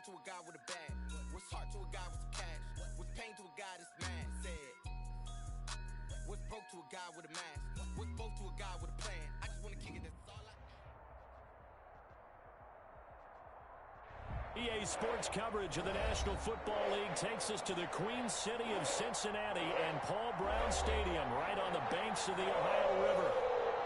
to a guy with a bag? What's heart to a guy with some cash? What's pain to a guy that's mad? Said. What's broke to a guy with a mask? What's both to a guy with a plan? I just want to kick it, that's all I... EA Sports coverage of the National Football League takes us to the Queen City of Cincinnati and Paul Brown Stadium, right on the banks of the Ohio River.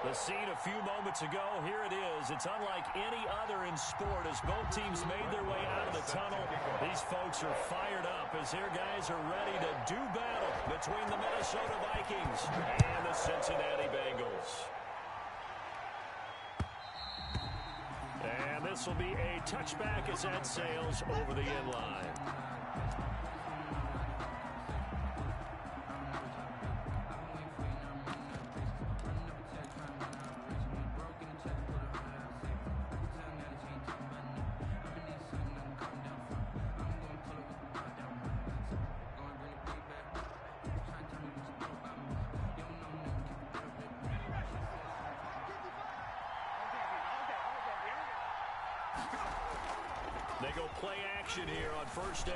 The scene a few moments ago, here it is. It's unlike any other in sport as both teams made their way out of the tunnel. These folks are fired up as their guys are ready to do battle between the Minnesota Vikings and the Cincinnati Bengals. And this will be a touchback as that sails over the end line. They go play action here on first down.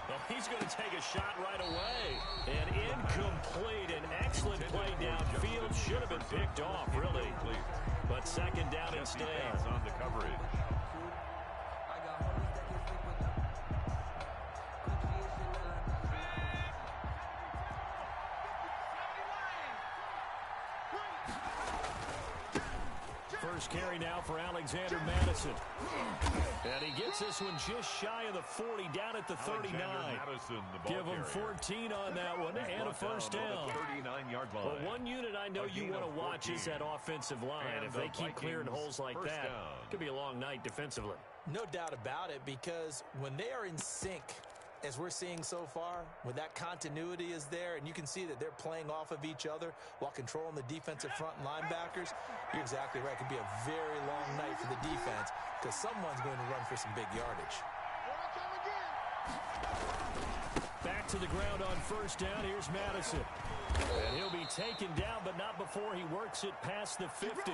And he's going to take a shot right away. And incomplete. An excellent play downfield. Should have been picked off, really. But second down instead. On the coverage. First carry now for Alexander Madison. And he gets this one just shy of the 40, down at the 39. Give him 14 on that one and a first down. 39-yard line. Well, one unit I know you want to watch is that offensive line. If they keep clearing holes like that, it could be a long night defensively. No doubt about it, because when they are in sync, as we're seeing so far, when that continuity is there and you can see that they're playing off of each other while controlling the defensive front linebackers, you're exactly right. It could be a very long night for the defense because someone's going to run for some big yardage. Back to the ground on first down. Here's Madison. And he'll be taken down, but not before he works it past the 50.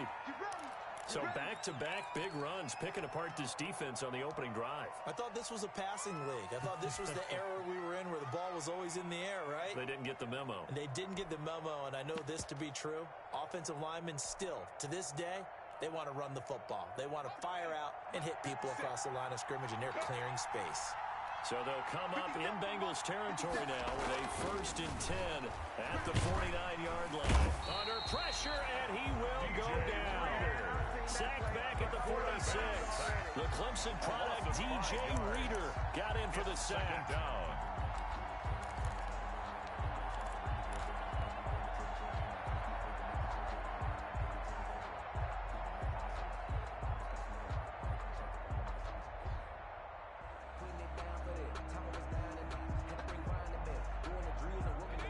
So back-to-back big runs, picking apart this defense on the opening drive. I thought this was a passing league. I thought this was the era we were in where the ball was always in the air, right? They didn't get the memo. And they didn't get the memo, and I know this to be true. Offensive linemen still, to this day, they want to run the football. They want to fire out and hit people across the line of scrimmage, and they're clearing space. So they'll come up in Bengals territory now with a 1st and 10 at the 49-yard line. Under pressure, and he will go down. Sacked back at the 46. The Clemson product, DJ Reader, got in for the sack.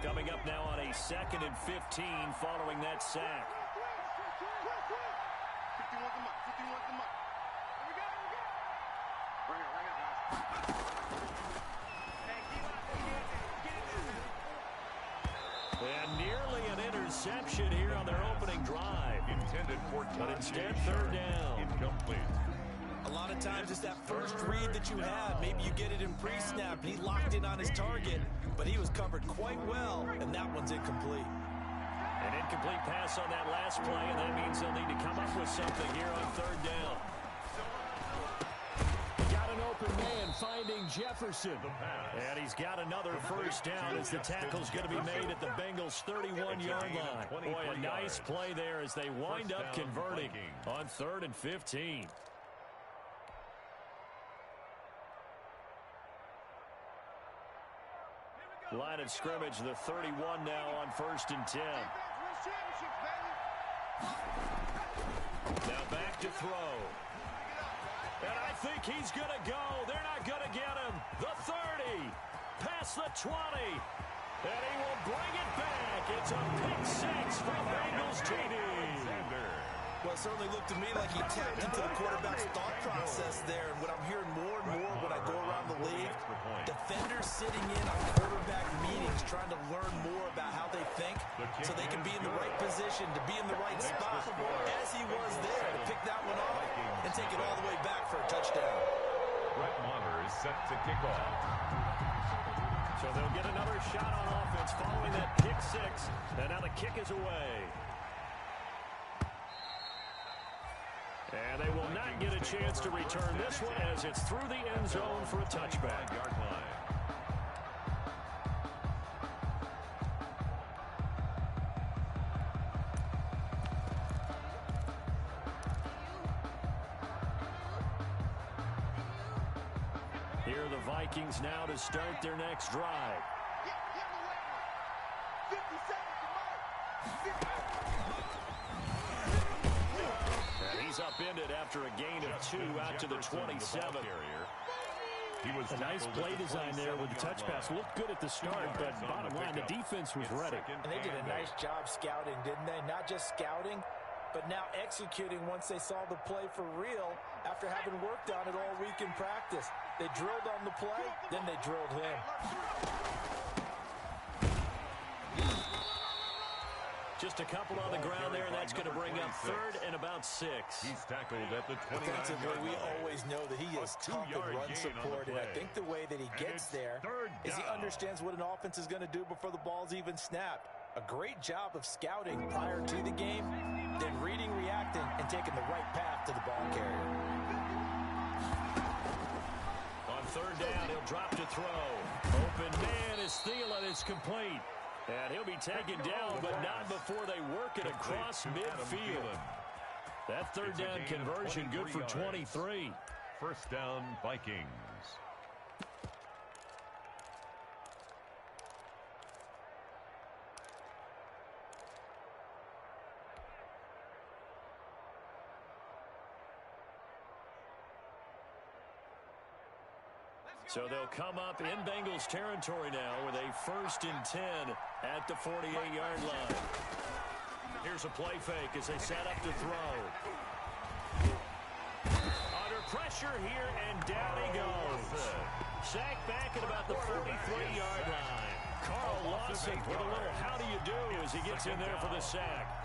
Coming up now on a 2nd and 15 following that sack. And nearly an interception here on their opening drive. Intended for but instead, 3rd down. Incomplete. A lot of times it's that first read that you have. Maybe you get it in pre-snap. He locked in on his target, but he was covered quite well, and that one's incomplete. An incomplete pass on that last play, and that means they'll need to come up with something here on 3rd down. Got an open man finding Jefferson. And he's got another first down as the tackle's going to be made at the Bengals' 31-yard line. Boy, a nice play there as they wind up converting on 3rd and 15. Line of scrimmage, the 31 now on 1st and 10. Now back to throw. And I think he's going to go. They're not going to get him. The 30. Past the 20. And he will bring it back. It's a pick six from Bengals TD. Well, it certainly looked to me like he tapped into the quarterback's thought process there. And what I'm hearing more and more when I go around the league, defenders sitting in on quarterback meetings trying to learn more about how they think so they can be in the right position to be in the right spot, as he was there to pick that one off and take it all the way back for a touchdown. Brett Maher is set to kick off. So they'll get another shot on offense following that pick six. And now the kick is away. And they will not get a chance to return this one as it's through the end zone for a touchback. Yard line. Here are the Vikings now to start their next drive. And he's upended after a gain of 2 out to the 27. He was a nice play design there with the touch pass. Looked good at the start, but bottom line, the defense was ready. And they did a nice job scouting, didn't they? Not just scouting, but now executing once they saw the play for real after having worked on it all week in practice. They drilled on the play, then they drilled him. Just a couple on the ground there, and that's going to bring up 3rd and about 6. He's tackled at the 29-yard Defensively, we line. always know that he is tough in run support, and I think the way that he gets there is he understands what an offense is going to do before the ball's even snapped. A great job of scouting prior to the game, then reading, reacting, and taking the right path to the ball carrier. On 3rd down, he'll drop to throw. Open man is Thielen. It's complete. And he'll be taken down, but not before they work it across midfield. That 3rd down conversion good for 23. First down, Vikings. So they'll come up in Bengals territory now with a 1st and 10 at the 48-yard line. Here's a play fake as they set up to throw. Under pressure here, and down he goes. Sacked back at about the 43-yard line. Carl Lawson with a little how do you do as he gets in there for the sack.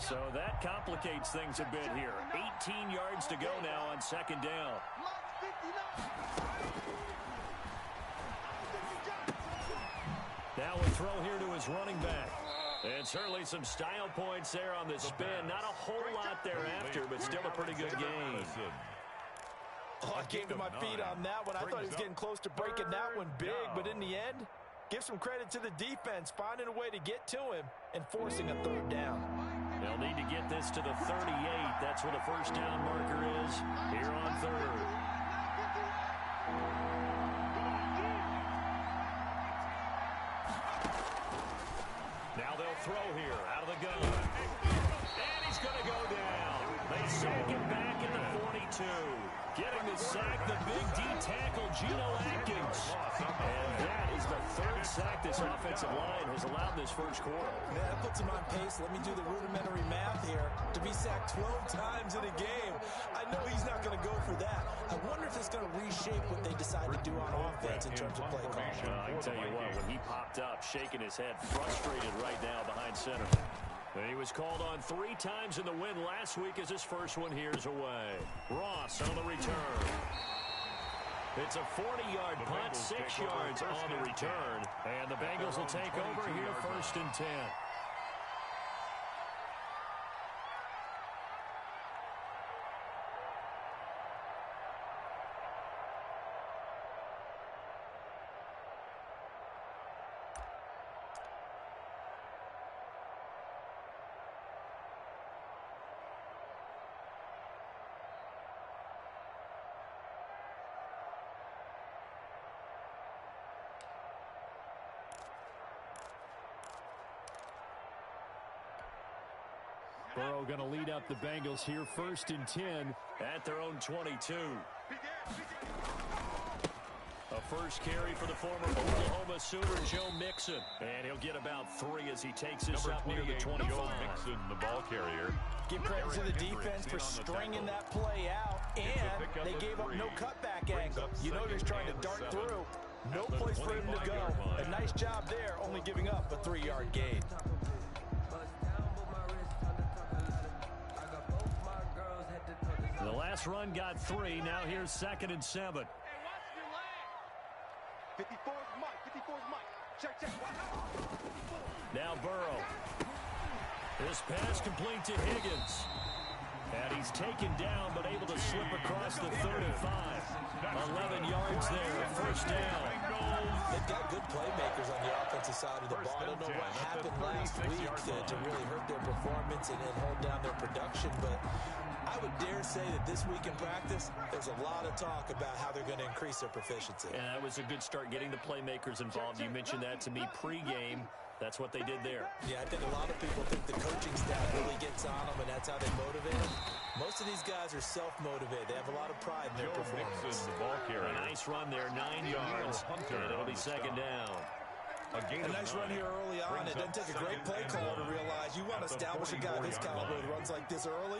So that complicates things a bit here. 18 yards to go now on 2nd down. Now a throw here to his running back. And certainly some style points there on the spin. Not a whole lot thereafter, but still a pretty good game. Oh, I came to my feet on that one. I thought he was getting close to breaking that one big, but in the end, give some credit to the defense, finding a way to get to him and forcing a 3rd down. They'll need to get this to the 38. That's where the 1st down marker is here on 3rd. Now they'll throw here out of the gun. And he's going to go down. They sack him back at the 42. Getting the sack, the big D tackle, Geno Atkins. And that is the 3rd sack this offensive line has allowed this 1st quarter. Man, that puts him on pace. Let me do the rudimentary math here. To be sacked 12 times in a game, I know he's not going to go for that. I wonder if it's going to reshape what they decide to do on offense in terms of play calling. I can tell you what, when he popped up, shaking his head, frustrated right now behind center. He was called on 3 times in the win last week as his first one here's away. Ross on the return. It's a 40-yard punt, 6 yards on the return. And the Bengals will take over here 1st and 10. Burrow going to lead up the Bengals here 1st and 10 at their own 22. A first carry for the former Oklahoma Sooner, Joe Mixon. And he'll get about 3 as he takes this up near the 25. Joe Mixon, the ball carrier. Give credit to the defense for stringing that play out, and they gave up no cutback angle. You know he's trying to dart through. No place for him to go. A nice job there, only giving up a 3-yard gain. The last run got 3. Now here's 2nd and 7. 54's Mike. 54's Mike. Check. Now Burrow. This pass complete to Higgins. And he's taken down, but able to slip across the 35. 11 yards there, first down. They've got good playmakers on the offensive side of the ball. I don't know what happened last week to really hurt their performance and hold down their production, but I would dare say that this week in practice, there's a lot of talk about how they're going to increase their proficiency. And that was a good start getting the playmakers involved. You mentioned that to me pregame. That's what they did there. Yeah, I think a lot of people think the coaching staff really gets on them, and that's how they motivate them. Most of these guys are self-motivated. They have a lot of pride in their performance. The ball carrier. A nice run there, 9 yards. And it'll be 2nd down. A nice run here early on. It doesn't take a great play caller to realize you want to establish a guy of his caliber who runs like this early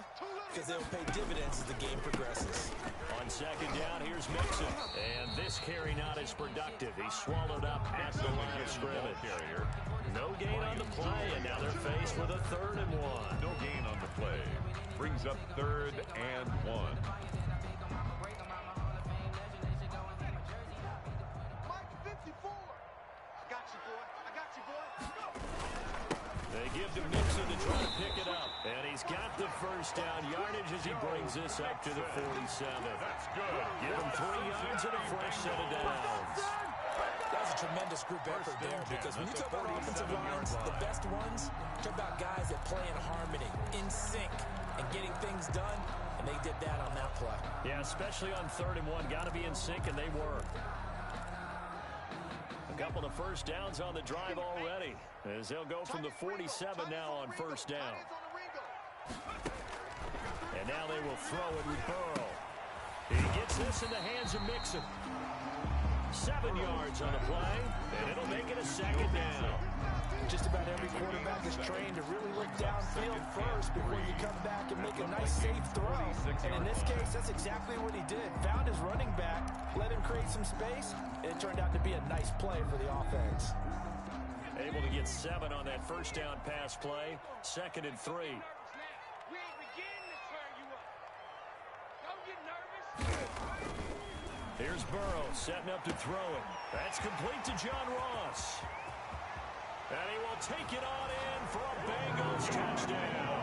because they'll pay dividends as the game progresses. On 2nd down, here's Mixon. And this carry not as productive. He's swallowed up at the line of scrimmage. No gain on the play, and now they're faced with a 3rd and 1. No gain on the play. Brings up 3rd and 1. They give to Mixon to try to pick it up. And he's got the first down yardage as he brings this up to the 47. That's good. Give him 3 yards and a fresh set of downs. That was a tremendous group effort there because when you talk about offensive lines, the best ones, talk about guys that play in harmony, in sync, and getting things done, and they did that on that play. Yeah, especially on 3rd and 1. Got to be in sync, and they were. A couple of first downs on the drive already, as they'll go from the 47 now on 1st down. And now they will throw it with Burrow. He gets this in the hands of Mixon. 7 yards on the play, and it'll make it a 2nd down. Just about every quarterback is trained to really look downfield first before you come back and make a nice safe throw. And in this case, that's exactly what he did. Found his running back, let him create some space, and it turned out to be a nice play for the offense. Able to get 7 on that first down pass play. 2nd and 3. Here's Burrow setting up to throw it. That's complete to John Ross. And he will take it on in for a Bengals touchdown.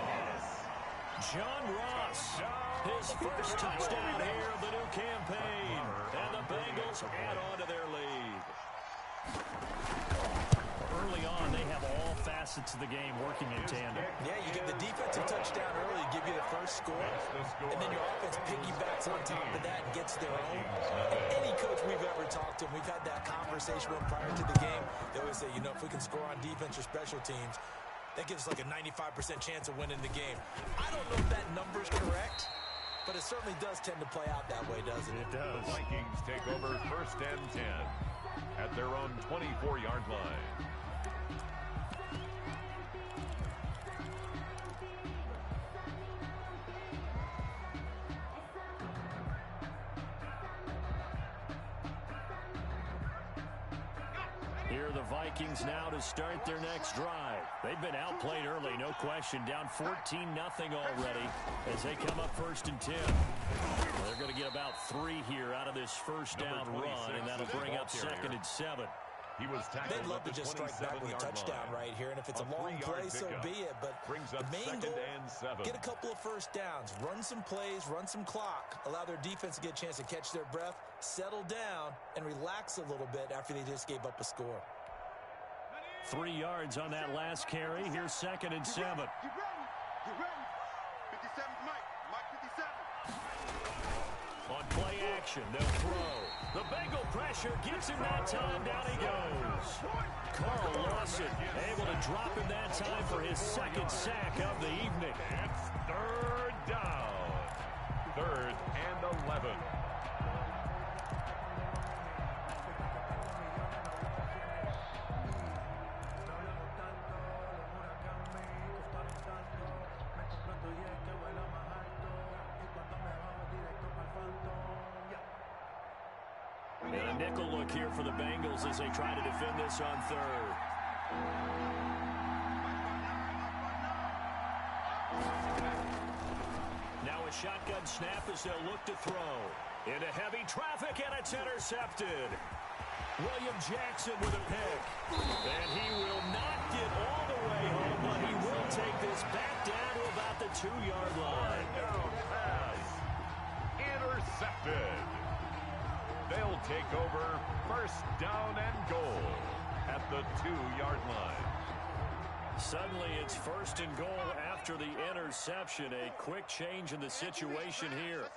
John Ross, his first touchdown here of the new campaign. And the Bengals add on to their lead. Early on, they have all facets of the game working in tandem. Yeah, you get the defensive touchdown early, give you the first score, and then your offense piggybacks on top of that and gets their own. And any coach we've ever talked to, and we've had that conversation with prior to the game, they always say, you know, if we can score on defense or special teams, that gives us like a 95% chance of winning the game. I don't know if that number's correct, but it certainly does tend to play out that way, doesn't it? It does. The Vikings take over 1st and 10 at their own 24-yard line. Here are the Vikings now to start their next drive. They've been outplayed early, no question. Down 14-0 already as they come up 1st and 10. They're going to get about 3 here out of this first down run, and that'll bring up 2nd and 7. They'd love to just strike back with a touchdown right here, and if it's a long play, so be it. But the main goal, get a couple of first downs, run some plays, run some clock, allow their defense to get a chance to catch their breath, settle down, and relax a little bit after they just gave up a score. 3 yards on that last carry. Here's 2nd and 7. You ready? 57's Mike. Mike 57. On play action, they'll throw. The Bengal pressure gets him that time. Down he goes. Carl Lawson able to drop him that time for his 2nd sack of the evening. It's 3rd down. 3rd and 11. nickel look here for the Bengals as they try to defend this on third. Now a shotgun snap as they'll look to throw. Into heavy traffic, and it's intercepted. William Jackson with a pick. And he will not get all the way home, but he will take this back down to about the 2-yard line. Down pass. Intercepted. They'll take over first down and goal at the 2-yard line. Suddenly it's first and goal after the interception. A quick change in the situation here.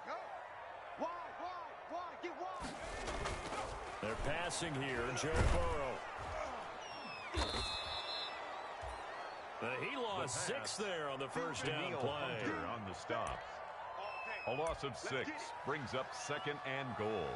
They're passing here, Joe Burrow. He lost 6 there on the first down play. On the stop. A loss of 6 brings up second and goal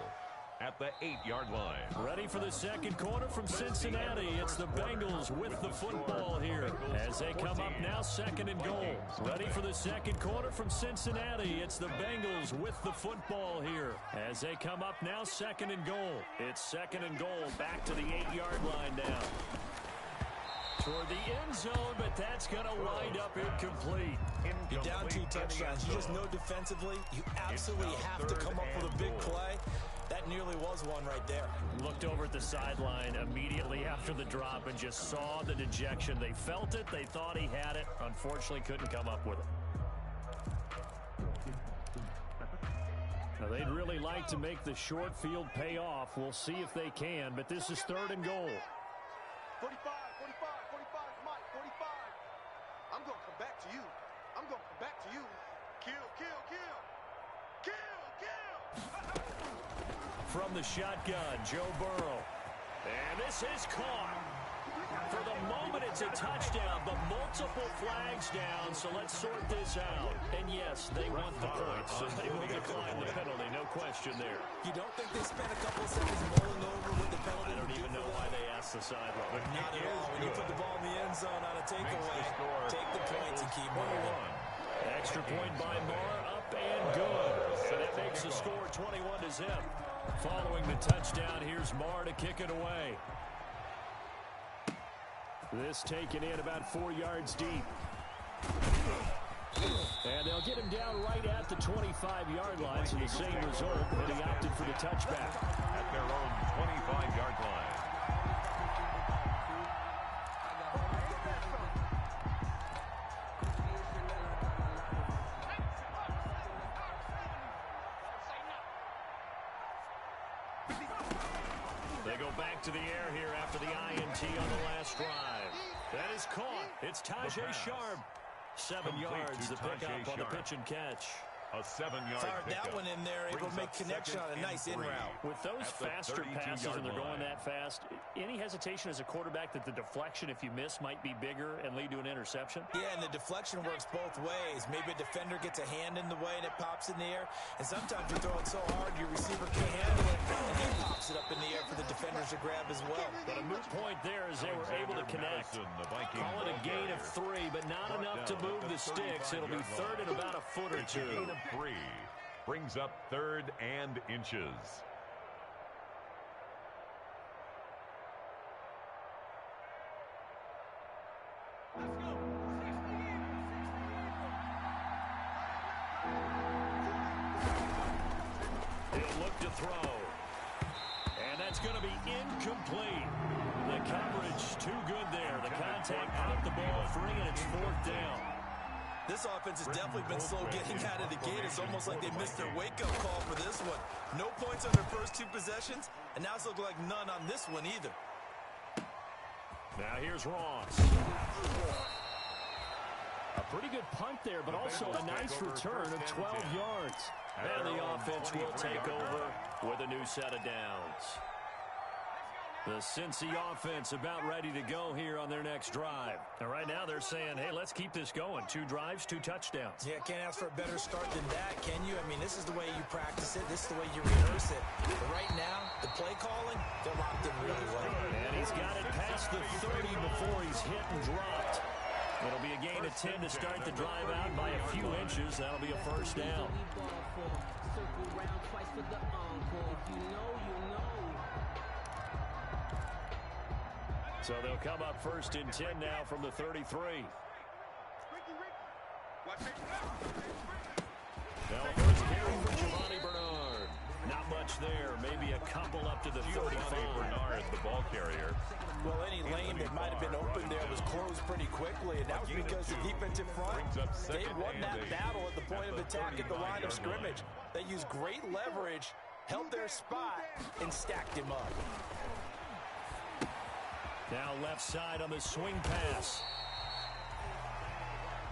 at the 8-yard line. Ready for the second quarter from Cincinnati. It's the Bengals with the football here as they come up now second and goal. Ready for the second quarter from Cincinnati. It's the Bengals with the football here as they come up now second and goal. It's second and goal back to the 8-yard line now. Toward the end zone, but that's going to wind up incomplete. You're down 2 touchdowns. You just know defensively you absolutely have to come up with a big play. That nearly was one right there. Looked over at the sideline immediately after the drop and just saw the dejection. They felt it. They thought he had it. Unfortunately, couldn't come up with it. Now, they'd really like to make the short field pay off. We'll see if they can, but this is third and goal. 45, 45, Mike, 45. I'm going to come back to you. I'm going to come back to you. Kill, kill, kill. Kill, kill. From the shotgun, Joe Burrow. And this is caught. For the moment, it's a touchdown, but multiple flags down, so let's sort this out. And yes, they want the points, so they will decline the penalty, no question there. You don't think they spent a couple of seconds mulling over with the penalty? I don't even know why they asked the sideline. Not at all. When you put the ball in the end zone on a takeaway, take the points and keep moving. Extra point by Marr, up and good. So that makes the score 21-0. Following the touchdown, here's Marr to kick it away. This taken in about 4 yards deep. And they'll get him down right at the 25-yard line, so the same result, but he opted for the touchback. At their own 25-yard line. They go back to the air here after the INT on the last drive. That is caught. It's Tajay Sharp. 7 yards, the pickup on the pitch and catch. A 7-yard Fired that one in there, able to make connection on a nice in route. With those faster passes and they're going that fast, any hesitation as a quarterback that the deflection, if you miss, might be bigger and lead to an interception? Yeah, and the deflection works both ways. Maybe a defender gets a hand in the way and it pops in the air. And sometimes you throw it so hard your receiver can't handle it, and he pops it up in the air for the defenders to grab as well. But a moot point there as they were able to connect. Call it a gain of 3, but not enough to move the sticks. It'll be third and about a foot or 2. 3 brings up third and inches. He'll look to throw. And that's going to be incomplete. The coverage too good there. The contact popped the ball free, and it's 4th down. This offense has definitely been slow getting out of the gate. It's almost like they missed their wake-up call for this one. No points on their first 2 possessions, and now it's looking like none on this one either. Now here's Ross. A pretty good punt there, but also a nice return of 12 yards. And the offense will take over with a new set of downs. The Cincy offense about ready to go here on their next drive. And right now they're saying, hey, let's keep this going. 2 drives, 2 touchdowns. Yeah, can't ask for a better start than that, can you? I mean, this is the way you practice it. This is the way you rehearse it. But right now, the play calling, they're locked in really well. And he's got it past the 30 before he's hit and dropped. It'll be a gain of 10 to start the drive out by a few inches. That'll be a first down. Circle round twice for the encore. If you know, you know. So they'll come up first and 10 now from the 33. Now a first carry for Giovanni Bernard. Not much there. Maybe a couple up to the 35. Bernard, the ball carrier. Well, any lane that might have been open there was closed pretty quickly, and that was because the defensive front, they won that battle at the point of attack at the line of scrimmage. They used great leverage, held their spot, and stacked him up. Now left side on the swing pass.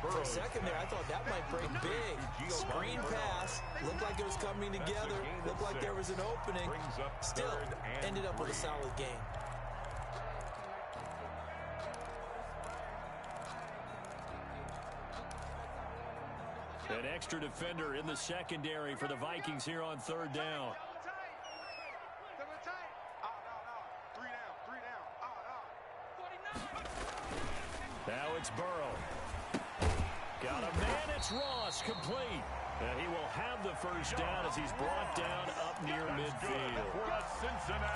For a second there, I thought that might break big. Screen pass. Looked like it was coming together. Looked like there was an opening. Still, ended up with a solid game. An extra defender in the secondary for the Vikings here on third down. Now it's Burrow. Got a man, it's Ross, complete. And he will have the first down as he's brought down up near midfield.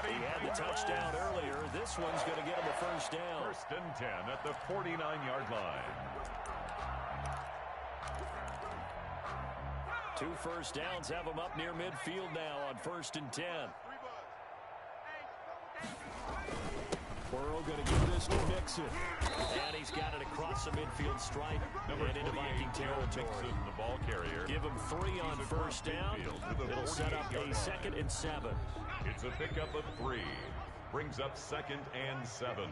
He had the touchdown earlier. This one's going to get him a first down. First and 10 at the 49-yard line. 2 first downs have him up near midfield now on first and 10. Burrow going to give this to Mixon. And he's got it across the midfield stripe and into Viking territory. Mixon, the ball carrier. Give him 3 on first down. It'll set up a 2nd and 7. It's a pickup of 3. Brings up 2nd and 7.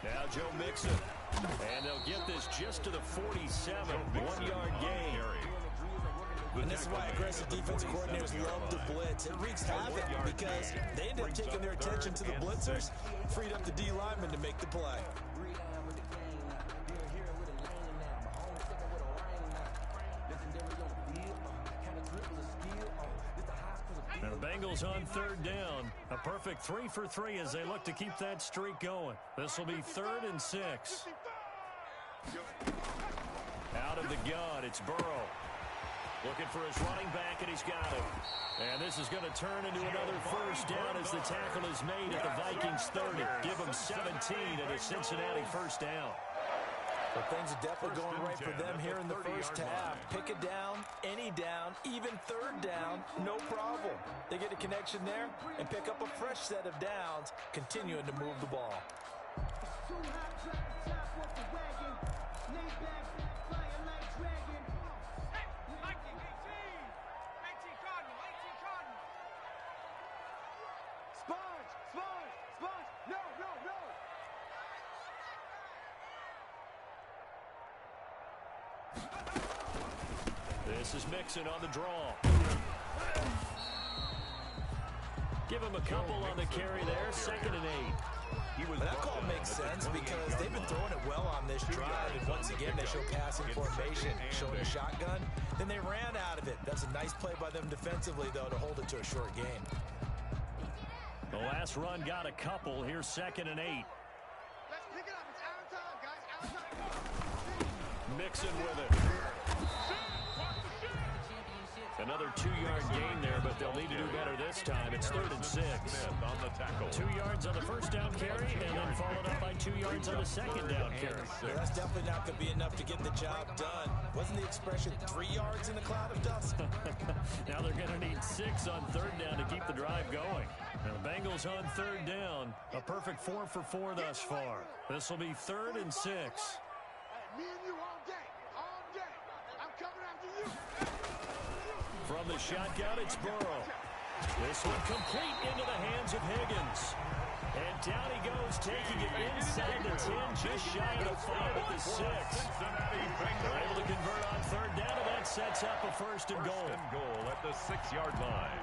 Now Joe Mixon. And they'll get this just to the 47. 1-yard gain. And this is why aggressive defensive coordinators love to blitz. It wreaks havoc because they end up taking their attention to the blitzers, freed up the D lineman to make the play. Now the Bengals on third down. A perfect 3 for 3 as they look to keep that streak going. This will be 3rd and 6. Out of the gun, it's Burrow. Looking for his running back, and he's got him. And this is going to turn into another first down as the tackle is made at the Vikings 30. Give them 17 and a Cincinnati first down. But things are definitely going right for them here in the first half. Pick a down, any down, even third down, no problem. They get a connection there and pick up a fresh set of downs, continuing to move the ball. This is Mixon on the draw. Give him a couple on the carry there. 2nd and 8. But that call makes sense because they've been throwing it well on this drive. And once again, they show passing formation, showing a shotgun. Then they ran out of it. That's a nice play by them defensively, though, to hold it to a short game. The last run got a couple. Here's 2nd and 8. Let's pick it up. It's our time, guys. Our time. Mixon with it. Another 2-yard gain there, but they'll need to do better this time. It's 3rd and 6. On the tackle. 2 yards on the first down carry, and then followed up by 2 yards on the second down carry. Yeah, that's definitely not going to be enough to get the job done. Wasn't the expression 3 yards in a cloud of dust? Now they're going to need 6 on third down to keep the drive going. Now the Bengals on third down. A perfect 4 for 4 thus far. This will be 3rd and 6. Me and you all day. All day. I'm coming after you. From the shotgun, it's Burrow. This one complete into the hands of Higgins. And down he goes, taking it inside the 10, just shy of the 5 at the 6. They're able to convert on third down, and that sets up a first and goal. First and goal at the 6-yard line.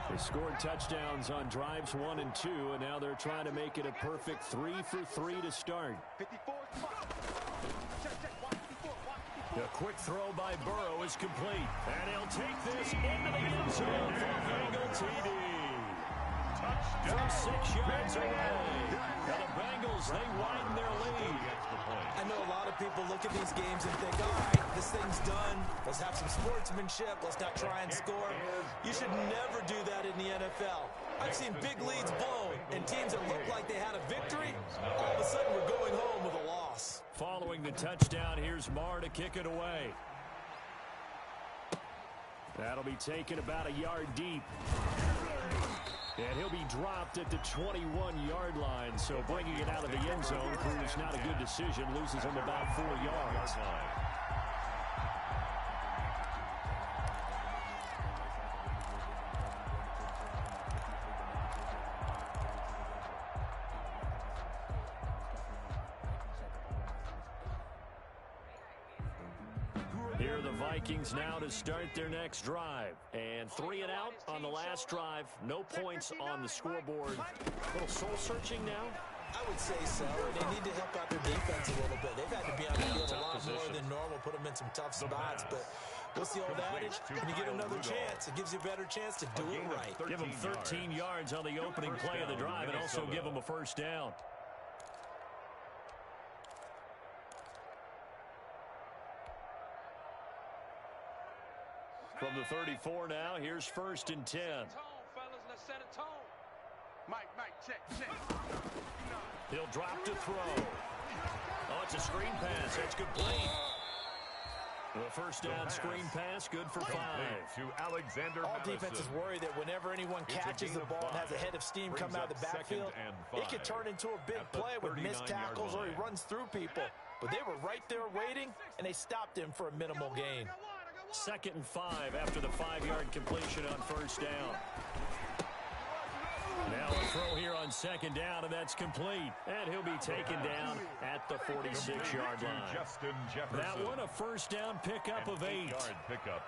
They scored touchdowns on drives 1 and 2, and now they're trying to make it a perfect 3 for 3 to start. 54 spot. A quick throw by Burrow is complete. And he'll take this into the end zone for a Bengal TD. From 6 yards away. Now the Bengals, they widen their lead. I know a lot of people look at these games and think, all right, this thing's done. Let's have some sportsmanship. Let's not try and score. You should never do that in the NFL. I've seen big leads blown and teams that looked like they had a victory, all of a sudden we're going home with a loss. Following the touchdown, here's Marr to kick it away. That'll be taken about a yard deep. And he'll be dropped at the 21-yard line. So bringing it out of the end zone proves not a good decision. Loses him about 4 yards. Here are the Vikings now to start their next drive. And 3 and out on the last drive. No points on the scoreboard. A little soul-searching now. I would say so. They need to help out their defense a little bit. They've had to be on the field a lot more than normal, put them in some tough spots. But what's the old adage? When you get another chance, it gives you a better chance to do it right. Give them 13 yards on the opening play of the drive and also give them a first down. From the 34 now, here's 1st and 10. He'll drop to throw. Oh, it's a screen pass. That's complete. The first down screen pass, good for 5. To Alexander All Madison. defenses worry that whenever anyone catches the ball and has a head of steam come out of the backfield, it could turn into a big play with missed tackles or he runs through people. But they were right there waiting, and they stopped him for a minimal gain. 2nd and 5 after the 5-yard completion on first down. Now a throw here on 2nd down, and that's complete. And he'll be taken down at the 46-yard line. Justin Jefferson. That one, a first down pickup of 8. 8-yard pickup.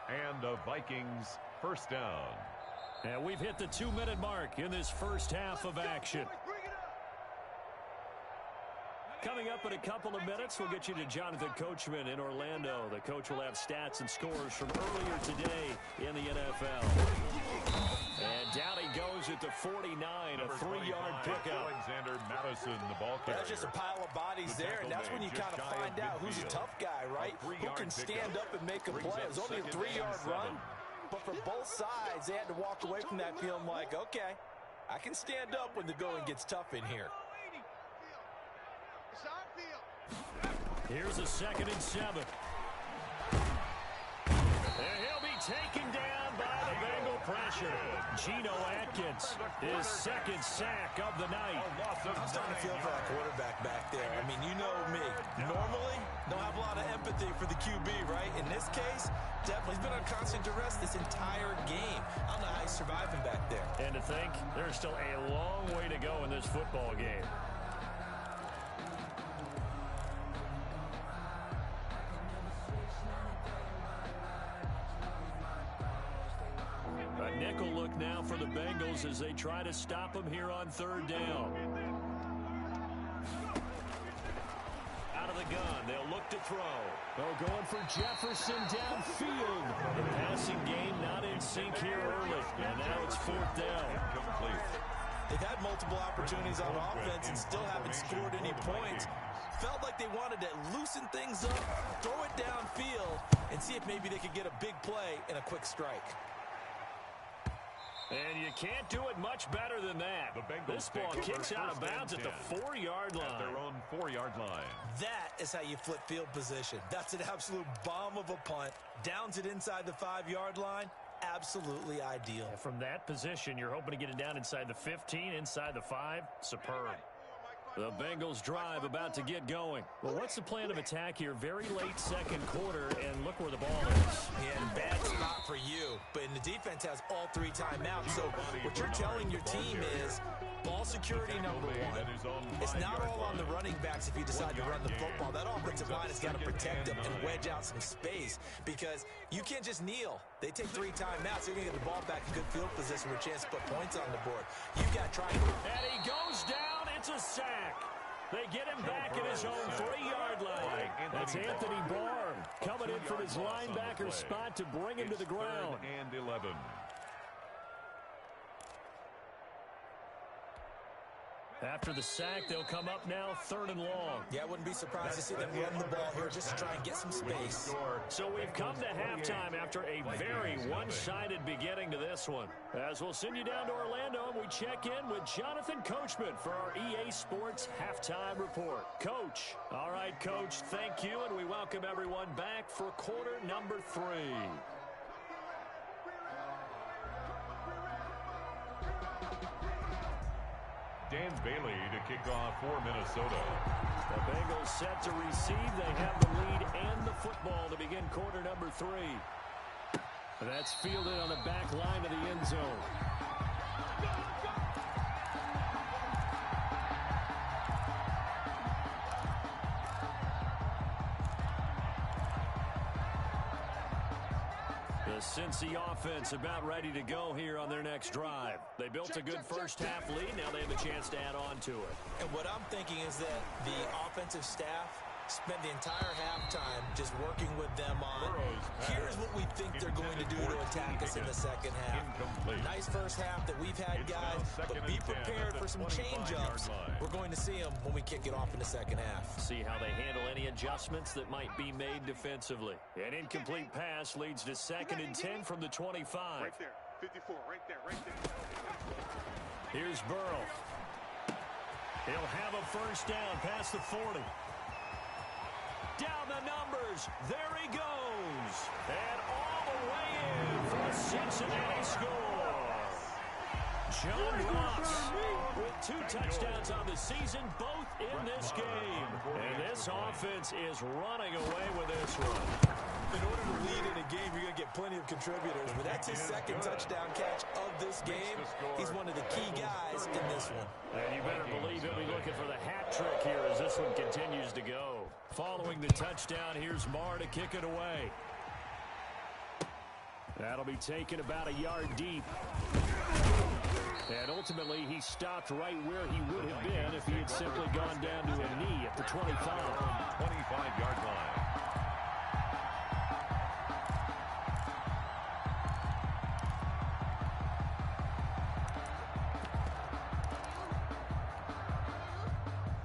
And the Vikings first down. And we've hit the 2-minute mark in this first half of action. Coming up in a couple of minutes, we'll get you to Jonathan Coachman in Orlando. The coach will have stats and scores from earlier today in the NFL. And down he goes at the 49, a 3-yard pickup. Alexander Madison, the ball carrier. That's just a pile of bodies there, and that's when you kind of find out who's a tough guy, right? Who can stand up and make a play. It was only a 3-yard run, but for both sides, they had to walk away from that feeling like, okay, I can stand up when the going gets tough in here. Here's a 2nd and 7. And he'll be taken down by the Bengal pressure. Geno Atkins, his 2nd sack of the night. I'm starting to feel for that quarterback back there. I mean, you know me. Normally, don't have a lot of empathy for the QB, right? In this case, definitely he's been on constant duress this entire game. I don't know how he's surviving back there. And to think, there's still a long way to go in this football game. A nickel look now for the Bengals as they try to stop him here on 3rd down. Out of the gun, they'll look to throw. Oh, going for Jefferson downfield. The passing game not in sync here early, and now it's 4th down. Complete. They've had multiple opportunities on offense and still haven't scored any points. Felt like they wanted to loosen things up, throw it downfield, and see if maybe they could get a big play and a quick strike. And you can't do it much better than that. This ball kicks out of bounds at the 4-yard line. At their own 4-yard line. That is how you flip field position. That's an absolute bomb of a punt. Downs it inside the 5-yard line. Absolutely ideal. And from that position, you're hoping to get it down inside the 15, inside the 5. Superb. The Bengals drive about to get going. Well, what's the plan of attack here? Very late 2nd quarter, and look where the ball is. Yeah, bad spot for you. But the defense has all 3 timeouts. So what you're telling your team is ball security number 1. It's not all on the running backs if you decide to run the football. That offensive line has got to protect them and wedge out some space because you can't just kneel. They take 3 timeouts. They're going to get the ball back in good field position with a chance to put points on the board. You got to try. And he goes down. It's a sack. They get him back at his own 3-yard line. That's Anthony Barr coming in from his linebacker spot to bring him to the ground. 3rd and 11. After the sack, they'll come up now 3rd and long. Yeah, I wouldn't be surprised to see them run the ball here just to try and get some space. So we've come to halftime after a very one-sided beginning to this one. As we'll send you down to Orlando, we check in with Jonathan Coachman for our EA Sports Halftime Report. Coach. All right, Coach, thank you, and we welcome everyone back for quarter number 3. Dan Bailey to kick off for Minnesota. The Bengals set to receive. They have the lead and the football to begin quarter number 3. That's fielded on the back line of the end zone. The Cincy offense about ready to go here on their next drive. They built a good first-half lead. Now they have a chance to add on to it. And what I'm thinking is that the offensive staff spent the entire halftime just working with them on, here's what we think they're going to do to attack us in the second half. Nice first half that we've had, guys, but be prepared for some change-ups. We're going to see them when we kick it off in the second half. See how they handle any adjustments that might be made defensively. An incomplete pass leads to 2nd and 10 from the 25. Right there, 54, right there, right there. Here's Burrow. He'll have a first down past the 40. Down the numbers. There he goes. And all the way in for a Cincinnati score. John Ross with 2 touchdowns on the season, both in this game. And this offense is running away with this one. In order to lead in a game, you're going to get plenty of contributors, but that's his 2nd touchdown catch of this game. He's one of the key guys in this one. And you better believe he'll be looking for the hat trick here as this one continues to go. Following the touchdown, here's Marr to kick it away. That'll be taken about a yard deep. And ultimately, he stopped right where he would have been if he had simply gone down to a knee at the 25. 25-yard line.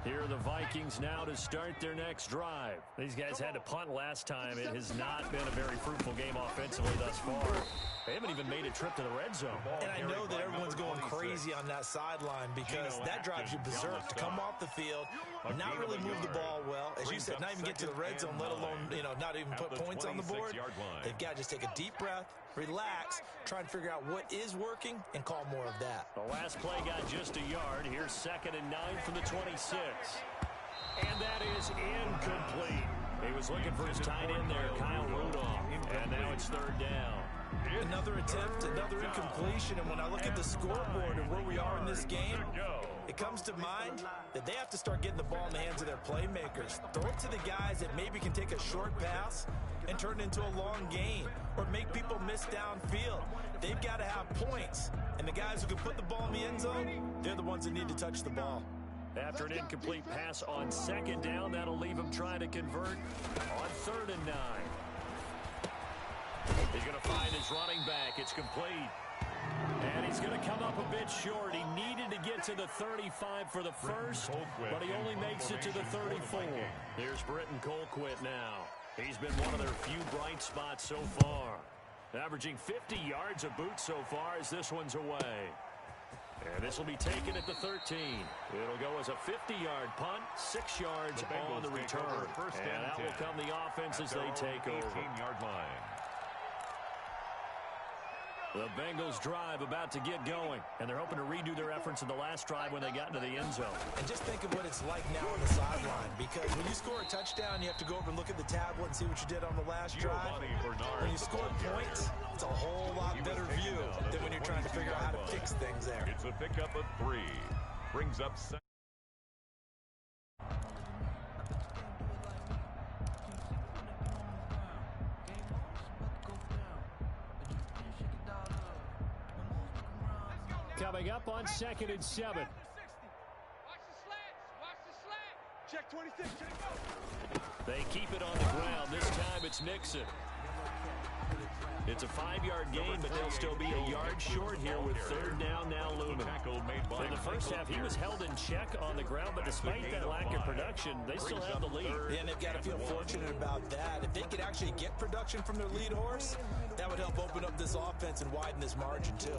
Here are the Vikings now to start their next drive. These guys had to punt last time. It has not been a very fruitful game offensively thus far. They haven't even made a trip to the red zone. And I know that everyone's going crazy on that sideline because that drives you berserk to come off the field, not really move the ball well. As you said, not even get to the red zone, let alone, not even put points on the board. They've got to just take a deep breath, relax, try and figure out what is working, and call more of that. The last play got just a yard. Here's 2nd and 9 from the 26. And that is incomplete. He was looking for his tight end there, Kyle Rudolph. And now it's 3rd down. Another attempt, another incompletion, and when I look at the scoreboard and where we are in this game, it comes to mind that they have to start getting the ball in the hands of their playmakers. Throw it to the guys that maybe can take a short pass and turn it into a long gain or make people miss downfield. They've got to have points, and the guys who can put the ball in the end zone, they're the ones that need to touch the ball. After an incomplete pass on 2nd down, that'll leave him trying to convert on 3rd and 9. He's going to find his running back. It's complete. And he's going to come up a bit short. He needed to get to the 35 for the first, but he only makes it to the 34. Here's Britton Colquitt now. He's been one of their few bright spots so far. Averaging 50 yards a boot so far as this one's away. And this will be taken at the 13. It'll go as a 50-yard punt, 6 yards on the return. And that will come the offense as they take over. 18-yard line. The Bengals drive about to get going, and they're hoping to redo their efforts in the last drive when they got into the end zone. And just think of what it's like now on the sideline, because when you score a touchdown, you have to go over and look at the tablet and see what you did on the last drive. When you score points, it's a whole lot better view than when you're trying to figure out how to fix things there. It's a pickup of 3. Brings up 7. Coming up on 2nd and 7. Watch the slats. Watch the slat. Check 26. Check. They keep it on the ground. This time it's Nixon. It's a 5-yard gain, but they'll still be a yard short here with third down now looming. In the first half, he was held in check on the ground, but despite that lack of production, they still have the lead. Yeah, and they've got to feel fortunate about that. If they could actually get production from their lead horse, that would help open up this offense and widen this margin, too.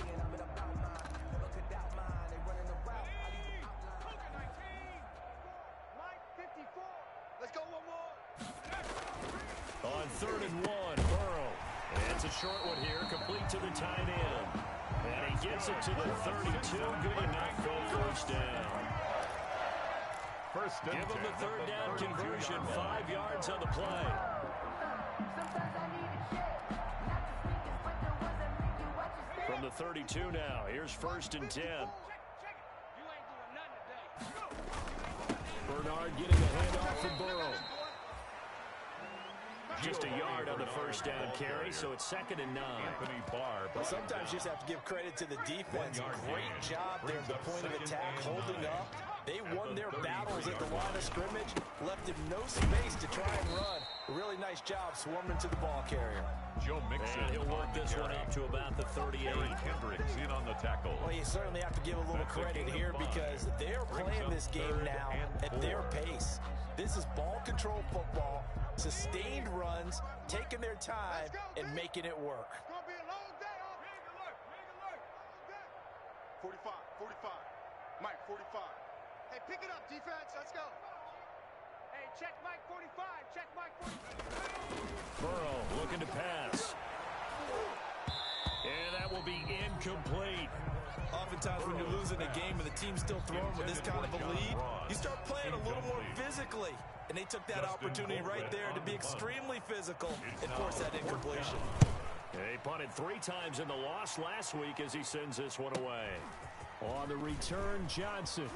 Let's go one more. On 3rd and 1, Burrow. And it's a short one here, complete to the tight end. And he gets it to the 32. Good enough for a first down. Give him the third down conversion. 5 yards on the play. From the 32 now, here's 1st and 10. Bernard getting a handoff from Burrow. Just a yard on the first down carry, so it's 2nd and 9. Well, sometimes you just have to give credit to the defense. Great job there at the point of attack, holding up. They won their battles at the line of scrimmage, left him no space to try and run. A really nice job swarming to the ball carrier. Joe Mixon. And he'll work this one up to about the 38. Hendricks in on the tackle. Well, you certainly have to give a little credit here because they're playing this game now at their pace. This is ball control football, sustained runs, taking their time, and making it work. It's going to be a long day. 45, 45. Mike, 45. Hey, pick it up, defense. Let's go. Hey, check Mike 45. Check Mike 45. Burrow looking to pass. And that will be incomplete. Oftentimes when you're losing a game and the team's still throwing with this kind of a lead, you start playing a little more physically. And they took that opportunity right there to be extremely physical and force that incompletion. He punted 3 times in the loss last week as he sends this one away. On the return, Johnson.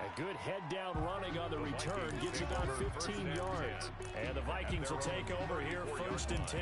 A good head-down running on the return gets about 15 yards. And the Vikings will take over here 1st and 10.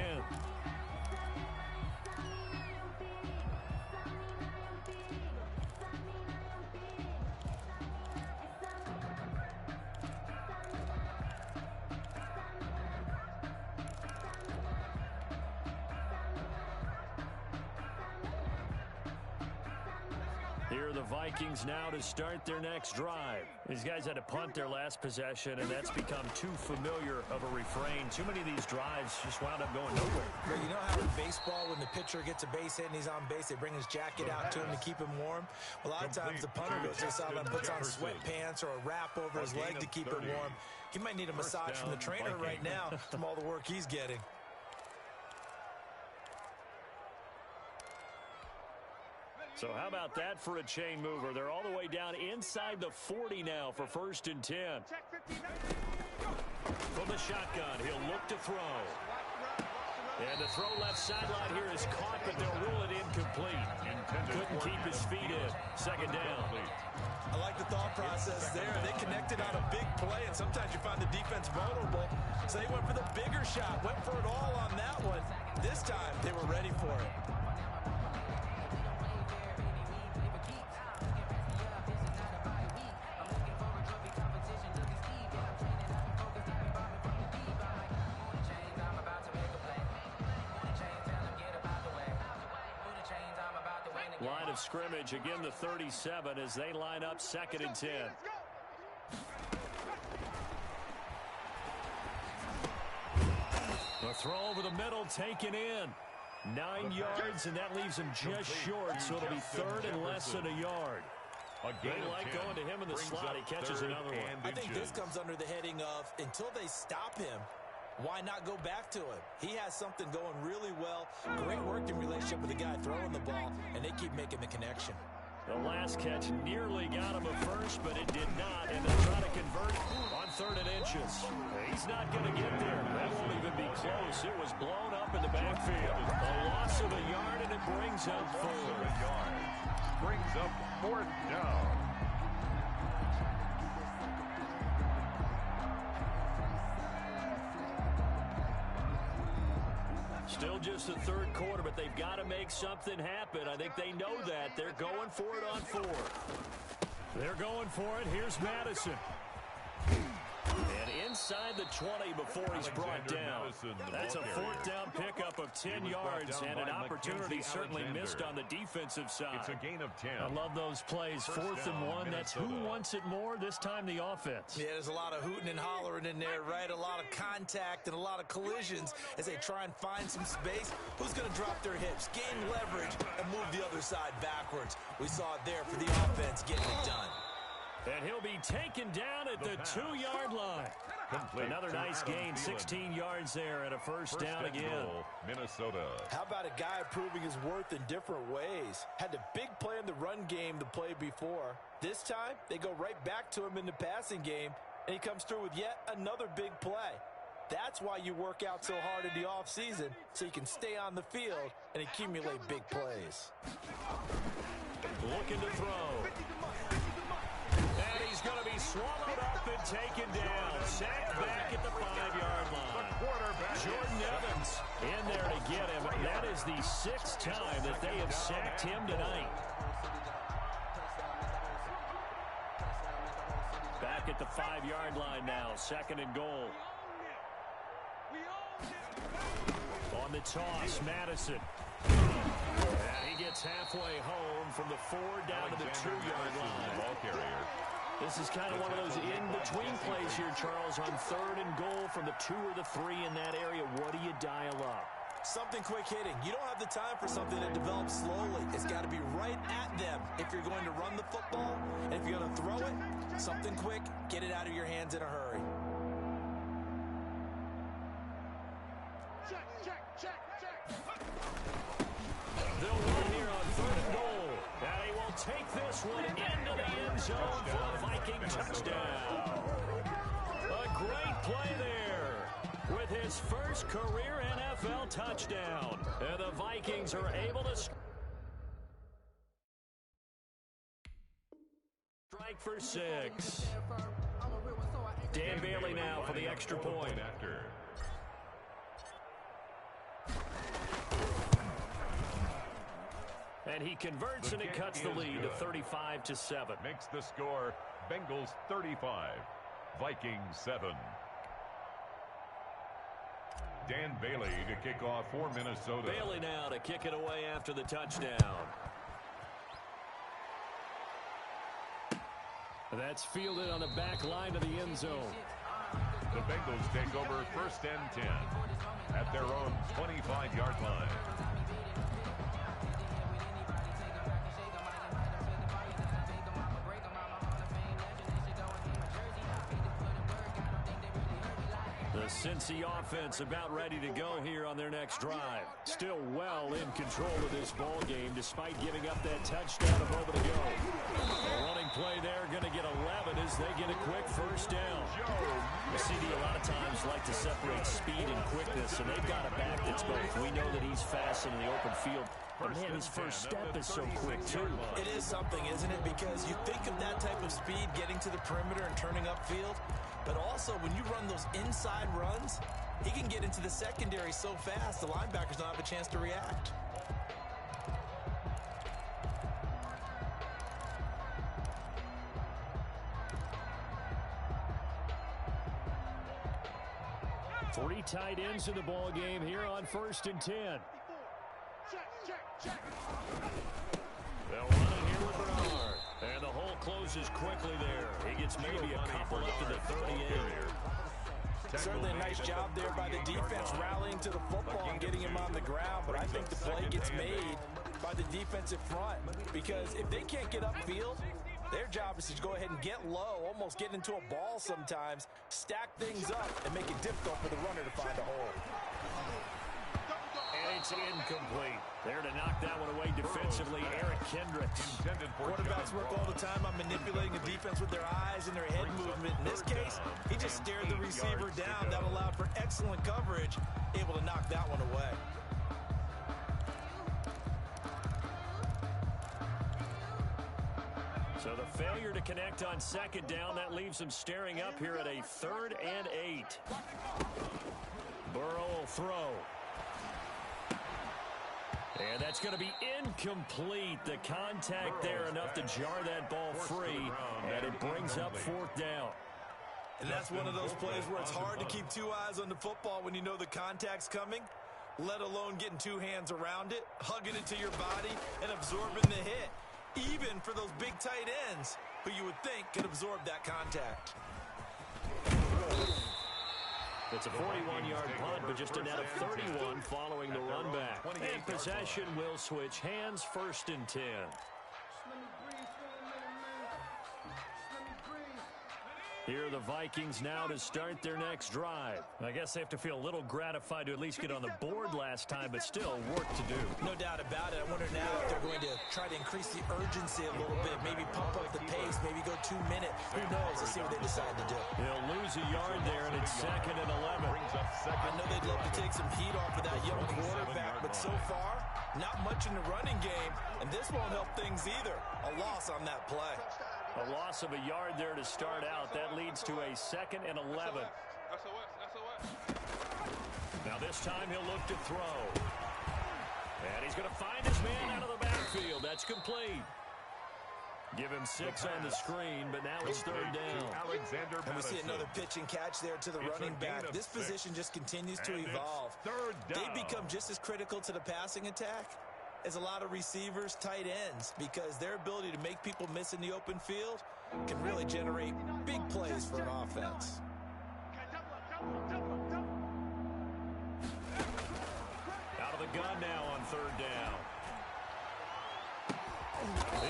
Here are the Vikings now to start their next drive. These guys had to punt their last possession, and that's become too familiar of a refrain. Too many of these drives just wound up going nowhere. Well, you know how in baseball, when the pitcher gets a base hit and he's on base, they bring his jacket out to him to keep him warm? Well, a lot of times the punter goes to the sideline, puts on sweatpants or a wrap over his leg to keep it warm. He might need a massage from the trainer right now from all the work he's getting. So how about that for a chain mover? They're all the way down inside the 40 now for 1st and 10. From the shotgun, he'll look to throw. And the throw left sideline here is caught, but they'll rule it incomplete. Couldn't keep his feet in. 2nd down. I like the thought process there. They connected on a big play, and sometimes you find the defense vulnerable. So they went for the bigger shot, went for it all on that one. This time, they were ready for it. Line of scrimmage, again the 37 as they line up 2nd and 10. The throw over the middle taken in. 9 yards, and that leaves him just short, so it'll be 3rd and less than a yard. They like going to him in the slot. He catches another one. I think this comes under the heading of until they stop him, why not go back to him? He has something going really well. Great working relationship with the guy throwing the ball, and they keep making the connection. The last catch nearly got him a first, but it did not, and they'll try to convert on 3rd and inches. He's not going to get there. That won't even be close. It was blown up in the backfield. A loss of a yard, and it brings up 4th. Brings up 4th down. Still just the 3rd quarter, but they've got to make something happen. I think they know that. They're going for it on 4th. They're going for it. Here's Madison. And inside inside the 20 before he's brought down. That's a fourth down pickup of 10 yards and an opportunity certainly missed on the defensive side. It's a gain of 10. I love those plays. Fourth and one. That's who wants it more, this time the offense. Yeah, there's a lot of hooting and hollering in there, right? A lot of contact and a lot of collisions as they try and find some space. Who's going to drop their hips, gain leverage, and move the other side backwards? We saw it there for the offense getting it done. And he'll be taken down at the 2-yard line. Complete. Another nice gain, 16 yards there and a first down again. Goal, Minnesota. How about a guy proving his worth in different ways? Had a big play in the run game the play before. This time, they go right back to him in the passing game, and he comes through with yet another big play. That's why you work out so hard in the offseason, so you can stay on the field and accumulate big plays. Looking to throw. And he's going to be swallowed up and taken down. Sacked back at the 5-yard line. Jordan Evans in there to get him. That is the 6th time that they have sacked him tonight. Back at the 5-yard line now. 2nd and goal. On the toss, Madison. And he gets halfway home from the 4 down to the 2-yard line. Ball carrier. This is kind of one of those in-between plays here, Charles, on 3rd and goal from the 2 or the 3 in that area. What do you dial up? Something quick hitting. You don't have the time for something that develops slowly. It's got to be right at them if you're going to run the football. And if you're going to throw it, something quick, get it out of your hands in a hurry. They'll run here on 3rd and goal. And he will take this one into the end zone for a Viking touchdown. A great play there with his first career NFL touchdown. And the Vikings are able to strike for 6. Dan Bailey now for the extra point. And he converts and it cuts the lead to 35-7. Makes the score Bengals 35, Vikings 7. Dan Bailey to kick off for Minnesota. Bailey now to kick it away after the touchdown. That's fielded on the back line of the end zone. The Bengals take over 1st and 10 at their own 25-yard line. The Cincy offense about ready to go here on their next drive. Still well in control of this ball game despite giving up that touchdown a moment ago. A running play there going to get 11 as they get a quick first down. The CD a lot of times like to separate speed and quickness, and they've got a back that's both. We know that he's fast in the open field. But, man, his first step is so quick, too. It is something, isn't it? Because you think of that type of speed getting to the perimeter and turning upfield. But also, when you run those inside runs, he can get into the secondary so fast, the linebackers don't have a chance to react. Three tight ends in the ball game here on 1st and 10. They'll run it here with Bernard. And the hole closes quickly there. He gets maybe a couple up to the 38. Certainly a nice job there by the defense rallying to the football and getting him on the ground. But I think the play gets made by the defensive front. Because if they can't get upfield, their job is to go ahead and get low, almost get into a ball sometimes, stack things up, and make it difficult for the runner to find a hole. And it's incomplete. There to knock that one away defensively, Eric Kendricks. Quarterbacks work all the time on manipulating the defense with their eyes and their head movement. In this case, he just stared the receiver down. That allowed for excellent coverage, able to knock that one away. So the failure to connect on 2nd down, that leaves them staring up here at a 3rd and 8. Burrow will throw. And that's going to be incomplete. The contact there enough to jar that ball free, and it brings up 4th down. And that's one of those plays where it's hard to keep two eyes on the football when you know the contact's coming, let alone getting two hands around it, hugging it to your body, and absorbing the hit. Even for those big tight ends who you would think could absorb that contact. It's a 41-yard punt, but just a net of 31 following the run back. And possession will switch hands, 1st and 10. Here are the Vikings now to start their next drive. I guess they have to feel a little gratified to at least get on the board last time, but still work to do. No doubt about it. I wonder now if they're going to try to increase the urgency a little bit, maybe pump up the pace, maybe go 2 minute. Who knows? Let's see what they decide to do. They'll lose a yard there, and it's 2nd and 11. I know they'd love to take some heat off of that young quarterback, but so far, not much in the running game, and this won't help things either. A loss on that play. A loss of a yard there to start out. That leads to a 2nd and 11. Now this time he'll look to throw. And he's going to find his man out of the backfield. That's complete. Give him 6 on the screen, but now it's 3rd down. And we see another pitch and catch there to the running back. This position just continues to evolve. They become just as critical to the passing attack as a lot of receivers, tight ends, because their ability to make people miss in the open field can really generate big plays for an offense. Out of the gun now on 3rd down.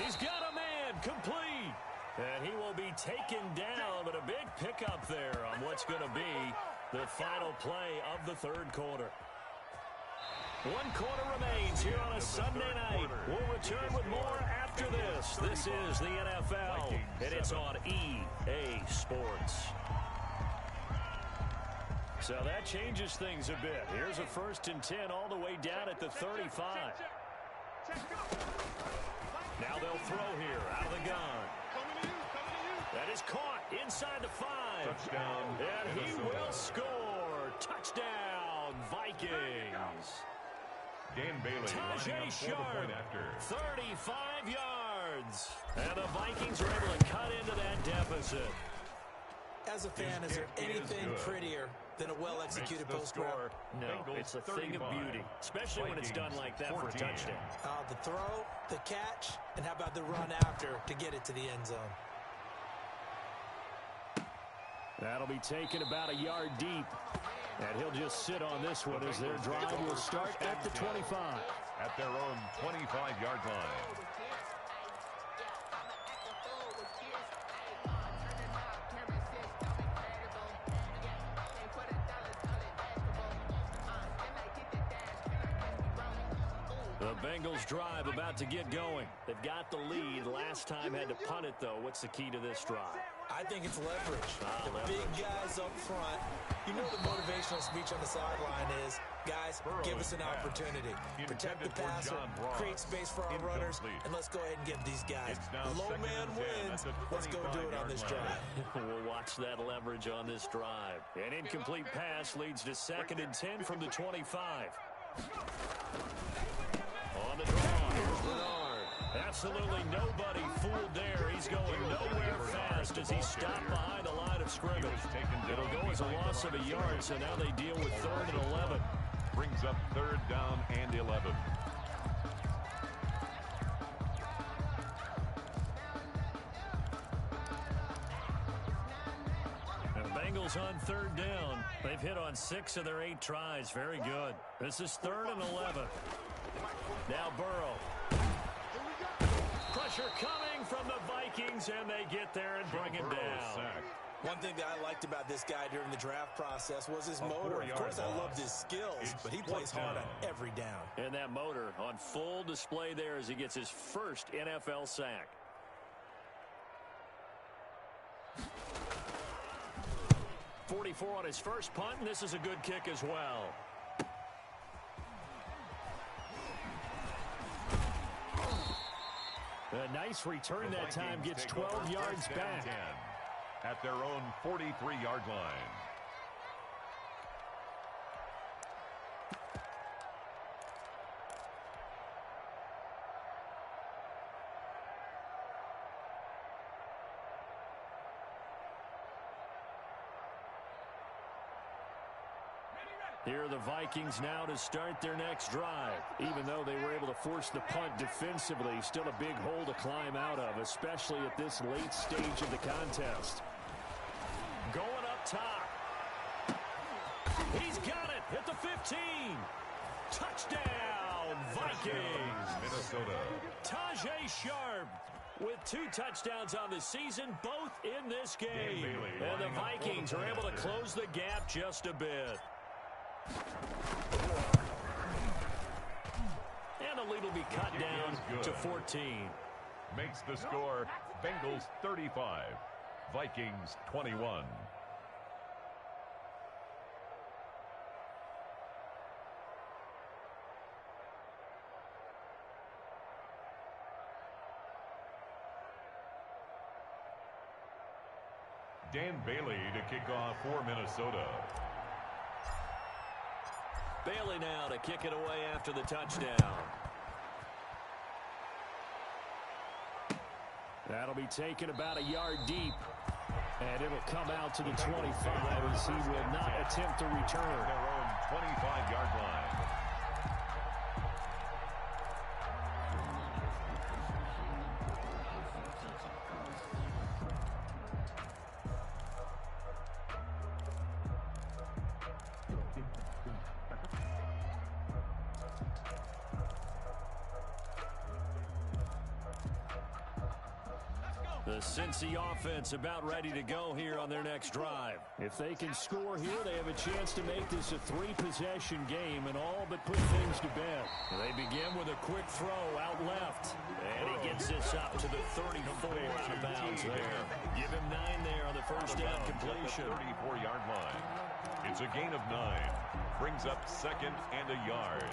He's got a man, complete. And he will be taken down, but a big pickup there on what's going to be the final play of the 3rd quarter. 1 quarter remains here on a Sunday night. We'll return with more after this. This is the NFL, and it's on EA Sports. So that changes things a bit. Here's a 1st and 10 all the way down at the 35. Now they'll throw here out of the gun. That is caught inside the 5. Touchdown. And he will score. Touchdown, Vikings. Dan Bailey Tajay Sharp, after 35 yards. And the Vikings are able to cut into that deficit. As a fan, is there anything prettier than a well-executed post route? No, it's a thing of beauty, especially when it's done like that for a touchdown. The throw, the catch, and how about the run after to get it to the end zone? That'll be taken about a yard deep. And he'll just sit on this one as their drive will start at the 25. At their own 25-yard line. The Bengals drive about to get going. They've got the lead. Last time had to punt it, though. What's the key to this drive? I think it's leverage. The big guys up front. You know the motivational speech on the sideline is, guys, give us an opportunity. Protect the passer, create space for our runners, and let's go ahead and get these guys. Low man wins. Let's go do it on this drive. We'll watch that leverage on this drive. An incomplete pass leads to 2nd and 10 from the 25. On the draw, here's Bernard. Absolutely nobody fooled there. He's going nowhere fast as he's stopped behind the line of scrimmage. It'll go as a loss of a yard, so now they deal with 3rd and 11. Brings up 3rd down and 11. And the Bengals on 3rd down. They've hit on 6 of their 8 tries. Very good. This is 3rd and 11. Now Burrow. Pressure coming from the Vikings, and they get there and bring him down. One thing that I liked about this guy during the draft process was his motor. Of course, I loved his skills, but he plays hard on every down. And that motor on full display there as he gets his first NFL sack. .44 on his first punt, and this is a good kick as well. A nice return that time, gets 12 yards back. At their own 43-yard line. Here are the Vikings now to start their next drive. Even though they were able to force the punt defensively, still a big hole to climb out of, especially at this late stage of the contest. Going up top. He's got it at the 15. Touchdown, Vikings. Minnesota. Tajay Sharp with 2 touchdowns on the season, both in this game. And the Vikings are able to close the gap just a bit. And the lead will be cut down to 14. Makes the score Bengals 35, Vikings 21. Dan Bailey to kick off for Minnesota. Bailey now to kick it away after the touchdown. That'll be taken about a yard deep. And it'll come out to the 25 as he will not attempt to return. Their own 25-yard line. The Cincy offense about ready to go here on their next drive. If they can score here, they have a chance to make this a 3-possession game and all but put things to bed. They begin with a quick throw out left. And he gets this up to the 34 out of bounds there. Give him 9 there on the first down completion. 34-yard line. It's a gain of 9. Brings up second and a yard.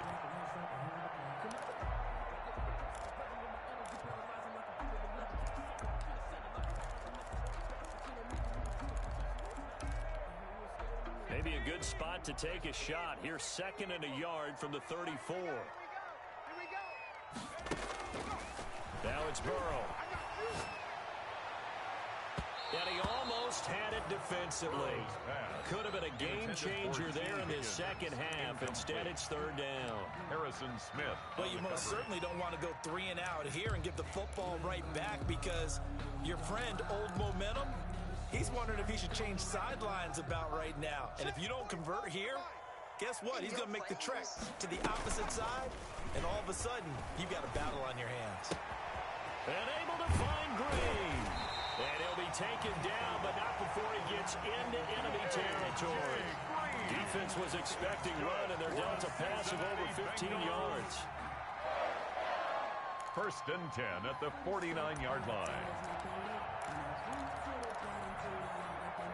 Maybe a good spot to take a shot. Here's second and a yard from the 34. Now it's Burrow. And he almost had it defensively. Could have been a game changer there in this second half. Instead, it's third down. Harrison Smith. Well, you most certainly don't want to go 3 and out here and give the football right back because your friend, Old Momentum, he's wondering if he should change sidelines about right now. And if you don't convert here, guess what? He's going to make the trek to the opposite side, and all of a sudden, you've got a battle on your hands. And able to find Green. And he'll be taken down, but not before he gets into enemy territory. Defense was expecting run, and they're down to pass of over 15 yards. First and 10 at the 49-yard line.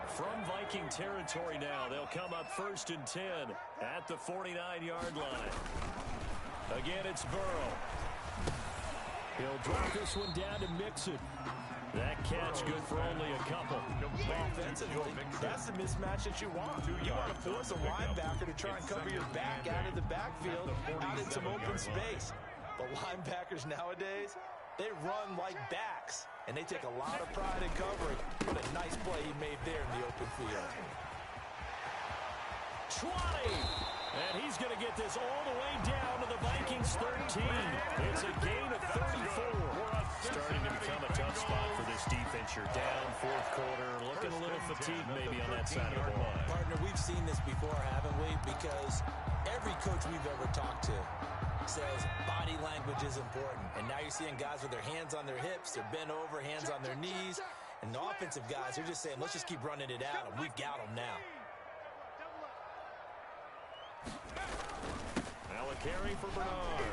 From Viking territory now, they'll come up first and 10 at the 49-yard line. Again, it's Burrow. He'll drop this one down to Mixon. That catch good for only a couple. Offensively, that's the mismatch that you want. You want to force a linebacker to try and cover your back out of the backfield, out in some open space. But linebackers nowadays, they run like backs, and they take a lot of pride in covering. What a nice play he made there in the open field. 20! And he's going to get this all the way down to the Vikings 13. It's a gain of 34. Starting to become a tough spot for this defense. You're down fourth quarter, looking a little fatigued maybe on that side of the ball. Partner, we've seen this before, haven't we? Because every coach we've ever talked to says body language is important. And now you're seeing guys with their hands on their hips, they're bent over, hands on their knees. And the offensive guys, they're just saying, let's just keep running it at them. We've got them now. Now a carry for Bernard.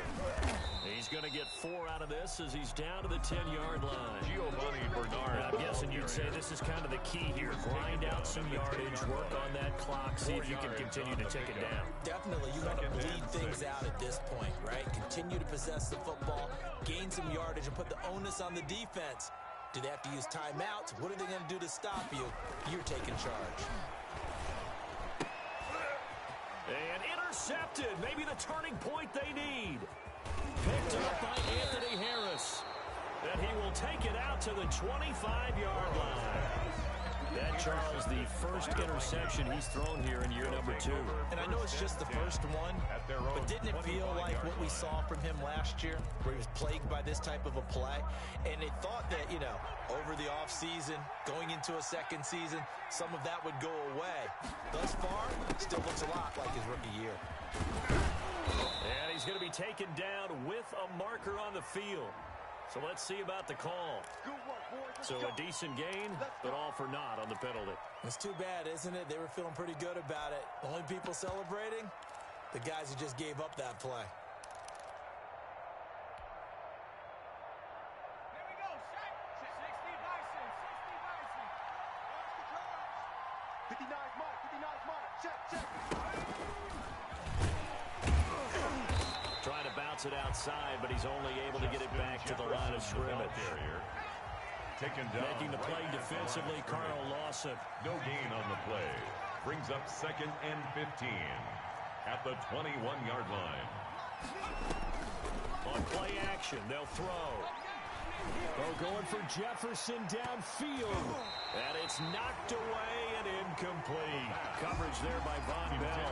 He's going to get 4 out of this as he's down to the 10-yard line. Giovanni Bernard. I'm guessing you'd say this is kind of the key here. Grind out some yardage, work on that clock, see if you can continue to take it down. Definitely, you want to bleed things out at this point, right? Continue to possess the football, gain some yardage, and put the onus on the defense. Do they have to use timeouts? What are they going to do to stop you? You're taking charge. And intercepted. Maybe the turning point they need. Picked up by Anthony Harris. And he will take it out to the 25-yard line. That Charles, the first interception he's thrown here in year number 2. And I know it's just the first one, but didn't it feel like what we saw from him last year, where he was plagued by this type of a play? And it thought that, you know, over the offseason, going into a second season, some of that would go away. Thus far, still looks a lot like his rookie year. And he's going to be taken down with a marker on the field. So let's see about the call. So a decent gain, but all for naught on the penalty. It's too bad, isn't it? They were feeling pretty good about it. The only people celebrating, the guys who just gave up that play. Here we go, shot. 60 Bison, 60 Bison. 59 Mike, 59 Mike. Check. Trying to bounce it outside, but he's only able to get it back to the line of scrimmage. Making the play defensively, Carl Lawson. No gain on the play. Brings up 2nd and 15 at the 21-yard line. On play action, they'll throw. Going for Jefferson downfield. And it's knocked away and incomplete. Coverage there by Von Bell.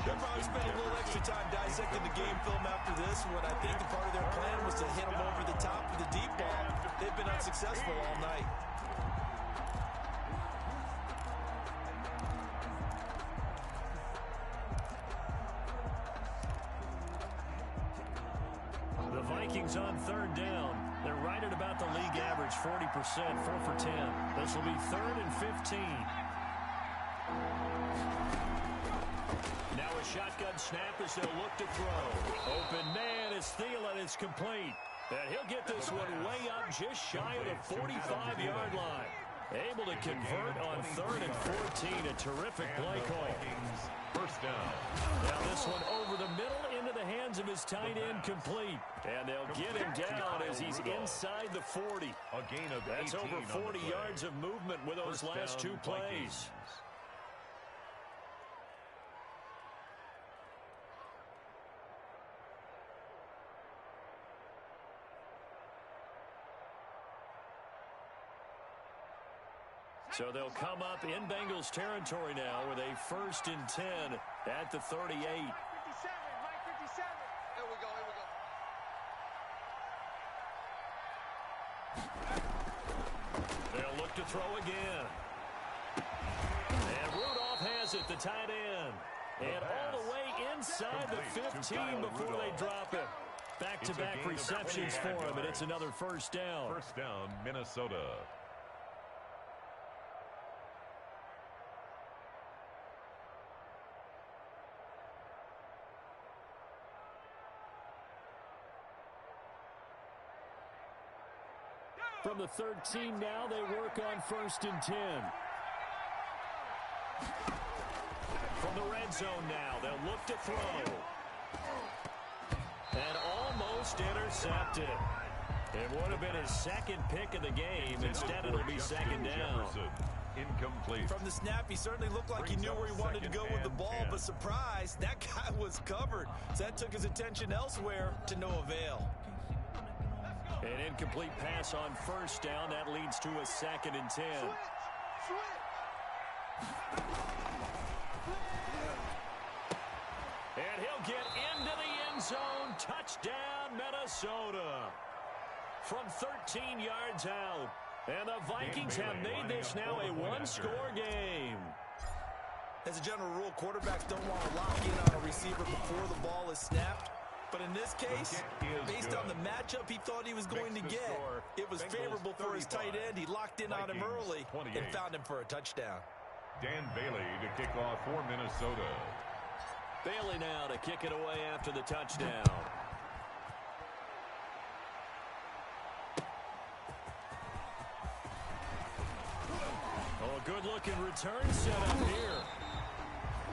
They'll probably spend a little extra time dissecting the game film after this one. I think the part of their plan was to hit him over the top with the deep ball. They've been unsuccessful all night. The Vikings on 3rd down. They're right at about the league average, 40%, 4 for 10. This will be 3rd and 15. Now a shotgun snap as they'll look to throw. Open man is Thielen. It's complete. And he'll get this one way up just shy of the 45-yard line. Able to convert on 3rd and 14. A terrific play call. First down. Now this one over the middle into the hands of his tight end, complete. And they'll get him down as he's inside the 40. A gain of 18. That's over 40 yards of movement with those last 2 plays. So they'll come up in Bengals territory now with a 1st and 10 at the 38. Mike 57, Mike 57. Here we go. They'll look to throw again. And Rudolph has it, the tight end. And all the way inside the 15 before they drop it. Back-to-back receptions for him, and it's another first down. First down, Minnesota. From the 13 now, they work on 1st and 10. From the red zone now, they'll look to throw. And almost intercepted. It would have been his 2nd pick of the game. Instead, it'll be 2nd down. Incomplete. From the snap, he certainly looked like he knew where he wanted to go with the ball, but surprise, that guy was covered. So that took his attention elsewhere to no avail. An incomplete pass on 1st down. That leads to a 2nd and 10. And he'll get into the end zone. Touchdown, Minnesota. From 13 yards out. And the Vikings have made this now a 1-score game. As a general rule, quarterbacks don't want to lock in on a receiver before the ball is snapped. But in this case, based on the matchup he thought he was going to get, it was favorable for his tight end. He locked in on him early and found him for a touchdown. Dan Bailey to kick off for Minnesota. Bailey now to kick it away after the touchdown. Oh, a good-looking return set up here.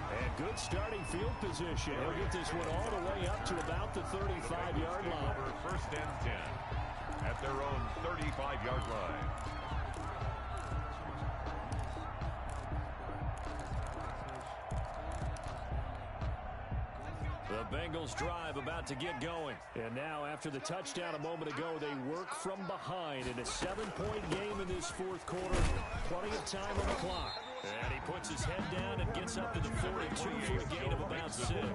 And good starting field position. He'll get this one all the way up to about the 35-yard line. First and 10 at their own 35-yard line. The Bengals drive about to get going. And now, after the touchdown a moment ago, they work from behind in a 7-point game in this fourth quarter. Plenty of time on the clock. And he puts his head down and gets up to the 42 for a gain of about 6. And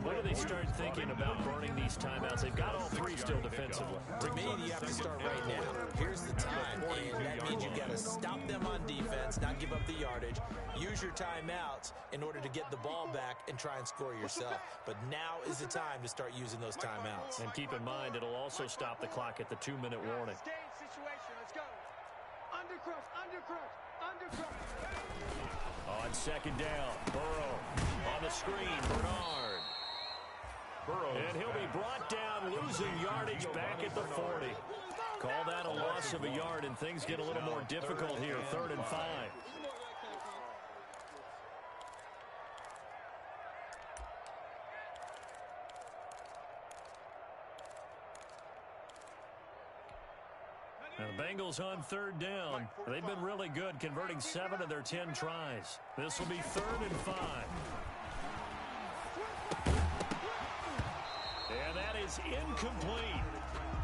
when do they start thinking about burning these timeouts? They've got all 3 still defensively. To me, you have to start right now. Here's the time, and that means you've got to stop them on defense, not give up the yardage. Use your timeouts in order to get the ball back and try and score yourself. But now is the time to start using those timeouts. And keep in mind, it'll also stop the clock at the 2-minute warning. Situation. Let's go. Undercrush, undercrush, undercrush. On second down, Burrow on the screen, Bernard. And he'll be brought down, losing yardage back at the 40. Call that a loss of a yard, and things get a little more difficult here, 3rd and 5. Now the Bengals on 3rd down. They've been really good, converting 7 of their 10 tries. This will be 3rd and 5. And that is incomplete.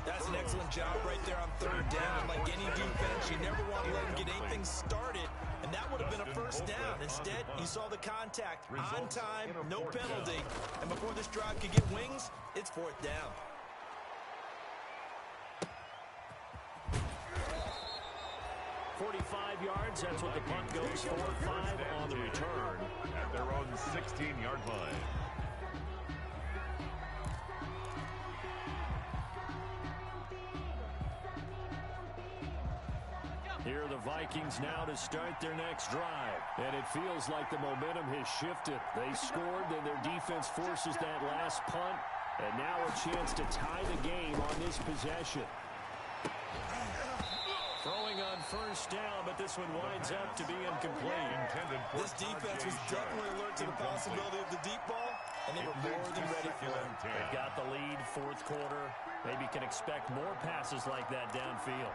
That's an excellent job right there on 3rd down. Like any defense, you never want to let them get anything started, and that would have been a first down. Instead, you saw the contact on time, no penalty, and before this drive could get wings, it's 4th down. .45 yards, that's what the punt goes for. 5 on the return. At their own 16-yard line. Here are the Vikings now to start their next drive. And it feels like the momentum has shifted. They scored, then their defense forces that last punt. And now a chance to tie the game on this possession. Throwing on first down, but this one winds up to be incomplete. This defense was definitely alert to the possibility of the deep ball, and they were more than ready for it. They've got the lead, 4th quarter. Maybe can expect more passes like that downfield.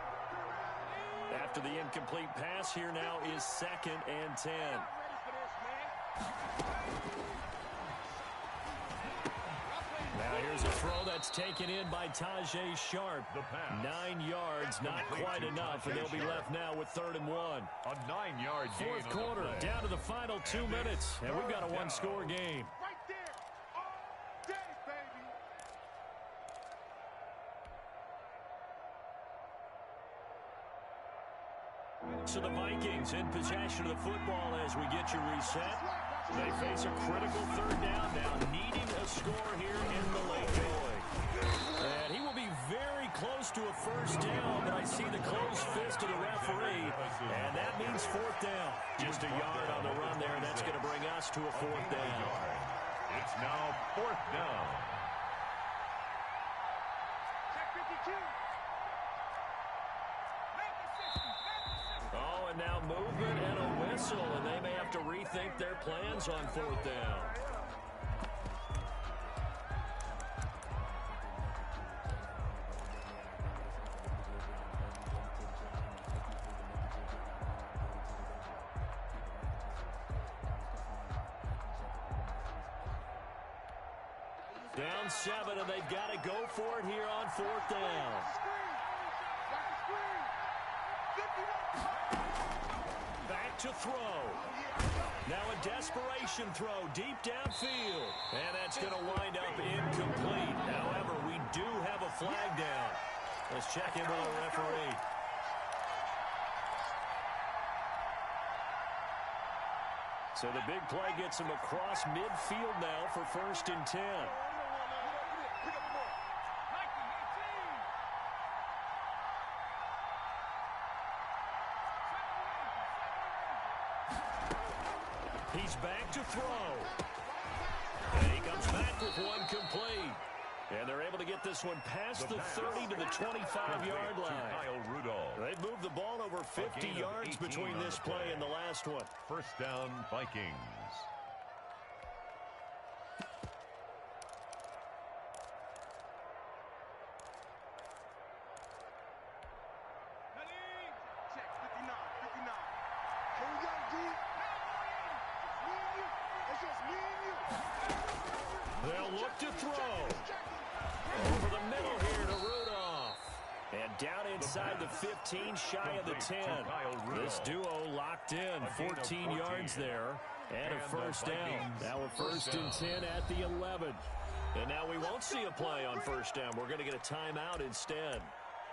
After the incomplete pass, here now is 2nd and 10. Now here's a throw that's taken in by Tajay Sharp. 9 yards, not quite enough, and they'll be left now with 3rd and 1. A 9-yard gain. 4th quarter, down to the final 2 minutes, and we've got a 1-score game. Right there. All day, baby. So the Vikings in possession of the football as we get you reset. They face a critical 3rd down now, needing a score here in the late going. And he will be very close to a first down, but I see the closed fist of the referee, and that means 4th down. Just a yard on the run there, and that's going to bring us to a 4th down. It's now 4th down. Check 52. Oh, and now movement and a whistle, and they may have to rethink their plans on 4th down. Down 7, and they've got to go for it here on 4th down. Back to throw. Now a desperation throw deep downfield. And that's going to wind up incomplete. However, we do have a flag down. Let's check in with the referee. So the big play gets him across midfield now for 1st and 10. He's back to throw. And he comes back with one complete. And they're able to get this one past the 30 to the 25-yard line. They've moved the ball over 50 yards between this play and the last one. First down, Vikings. Check 59, 59. Here we go, D. Me and you. It's just me and you. They'll look to throw. Over the middle here to Rudolph. And down inside the 15, shy of the 10. This duo locked in, 14 yards there. And a first down. Now a first and 10 at the 11. And now we won't see a play on first down. We're going to get a timeout instead,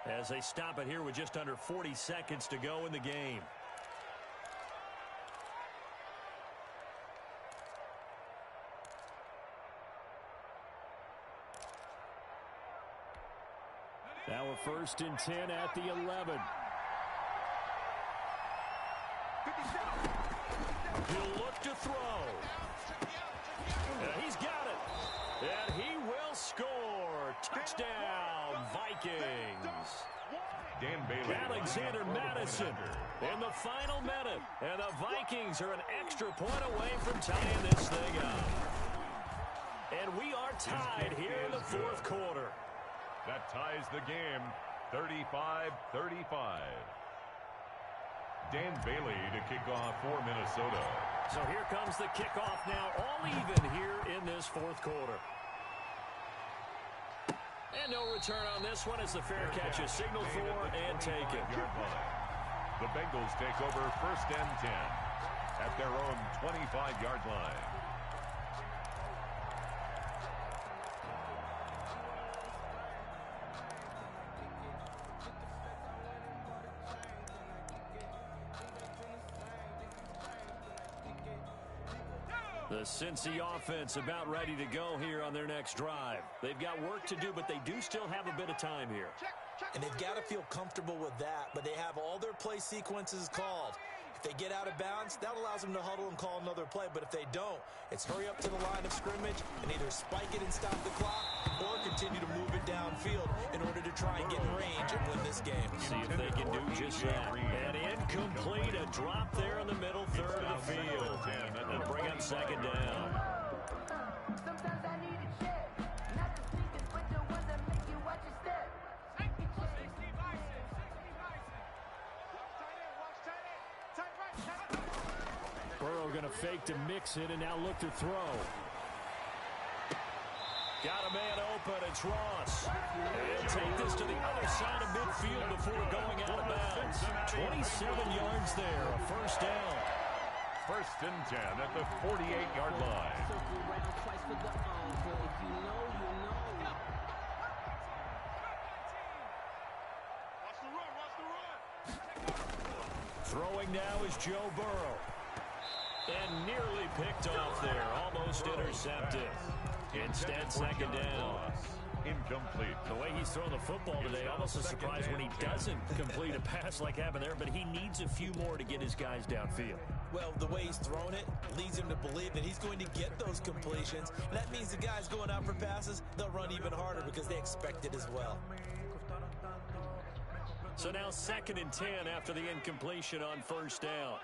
as they stop it here with just under 40 seconds to go in the game. Now a first and 10 at the 11. He'll look to throw. And he's got it. And he will score. Touchdown, Vikings. Dan Bailey. Alexander Madison in the final minute. And the Vikings are an extra point away from tying this thing up. And we are tied here in the fourth quarter. That ties the game, 35-35. Dan Bailey to kick off for Minnesota. So here comes the kickoff now, all even here in this fourth quarter. And no return on this one as the fair catch is signaled for and taken. The Bengals take over first and 10 at their own 25-yard line. The Cincy offense about ready to go here on their next drive. They've got work to do, but they do still have a bit of time here. And they've got to feel comfortable with that, but they have all their play sequences called. If they get out of bounds, that allows them to huddle and call another play. But if they don't, it's hurry up to the line of scrimmage and either spike it and stop the clock or continue to move it downfield in order to try and get in range and win this game. See if they can do just that. And incomplete, a drop there in the middle third of the field. That'll bring up second down. Sometimes I need a check. Not the sneakers, but the ones that make you watch your step. Burrow going to fake to mix it and now look to throw. Got a man open. It's Ross. And take this to the other side of midfield before going out of bounds. 27 yards there. A first down. First and 10 at the 48-yard line. Throwing now is Joe Burrow. And nearly picked off there. Almost intercepted. Instead, second down. Incomplete. The way he's throwing the football today, almost a surprise when he doesn't complete a pass like happened there, but he needs a few more to get his guys downfield. Well, the way he's thrown it leads him to believe that he's going to get those completions. And that means the guys going out for passes, they'll run even harder because they expect it as well. So now second and 10 after the incompletion on first down.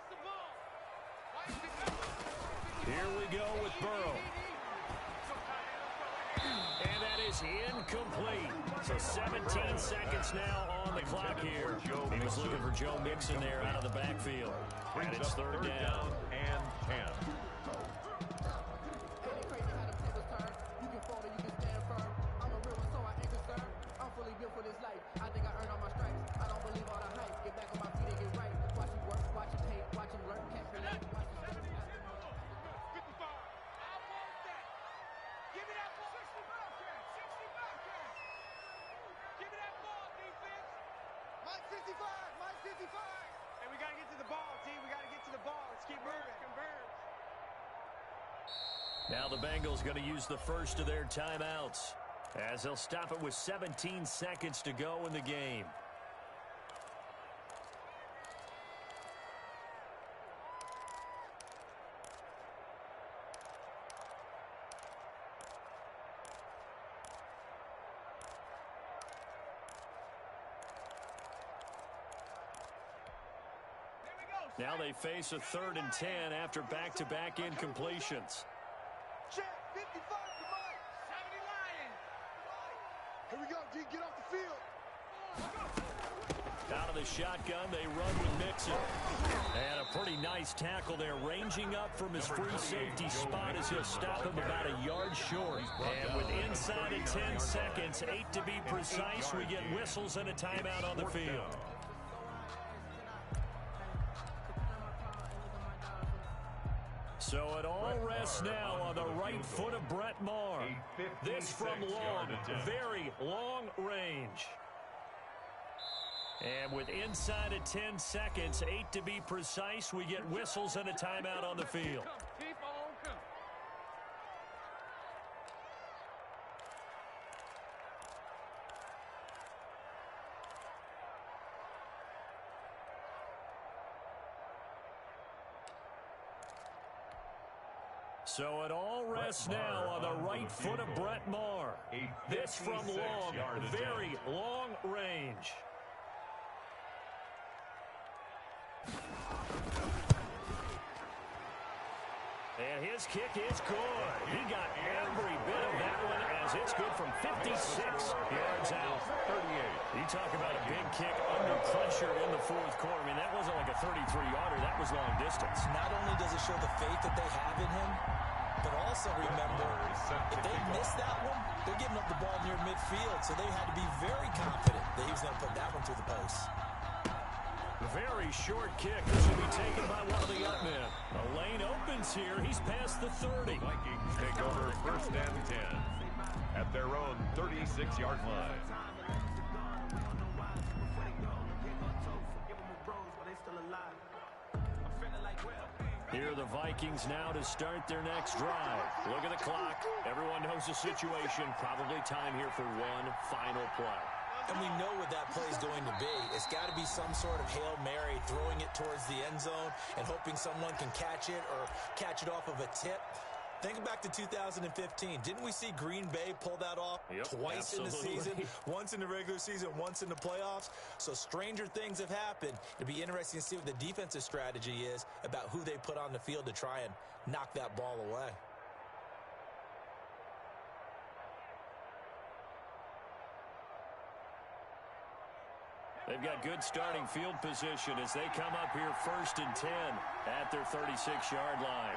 Here we go with Burrow. And that is incomplete. So 17 seconds now on the clock here. He was looking for Joe Mixon there out of the backfield. And it's third down and 10. And we got to get to the ball, team. We got to get to the ball. Let's keep moving. Now the Bengals going to use the first of their timeouts as they'll stop it with 17 seconds to go in the game. Now they face a third and 10 after back-to-back incompletions. Check, 55 to Mike. 70 Lions. Here we go, D. Get off the field. Out of the shotgun, they run with Mixon. And a pretty nice nice tackle there, ranging up from his free safety spot as he'll stop him about a yard short. And with inside of 10 seconds, 8 to be precise, we get whistles and a timeout on the field. So it all rests now on the right foot of Brett Maher. This from long, very long range. And with inside of 10 seconds, 8 to be precise, we get whistles and a timeout on the field. So it all rests now on the right foot of Brett Maher. This from long, very long range. And his kick is good. He got every bit of that one as it's good from 56 yards out. 38. You talk about a big kick under pressure in the fourth quarter. I mean, that wasn't like a 33-yarder. That was long distance. Not only does it show the faith that they have in him, but also remember, if they miss that one, they're giving up the ball near midfield, so they had to be very confident that he was going to put that one through the post. Very short kick. This should be taken by one of the up men. The lane opens here. He's past the 30. The Vikings take over first and 10 at their own 36-yard line. Here are the Vikings now to start their next drive. Look at the clock. Everyone knows the situation. Probably time here for one final play. And we know what that play is going to be. It's got to be some sort of Hail Mary, throwing it towards the end zone and hoping someone can catch it or catch it off of a tip. Think back to 2015. Didn't we see Green Bay pull that off twice in the season? Once in the regular season, once in the playoffs. So stranger things have happened. It'll be interesting to see what the defensive strategy is about who they put on the field to try and knock that ball away. They've got good starting field position as they come up here first and 10 at their 36-yard line.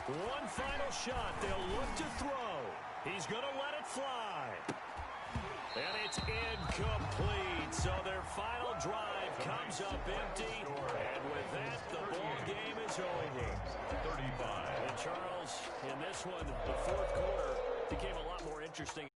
One final shot. They'll look to throw. He's going to let it fly. And it's incomplete. So their final drive comes up empty. And with that, the ball game is over. 35. And Charles, in this one, the fourth quarter became a lot more interesting.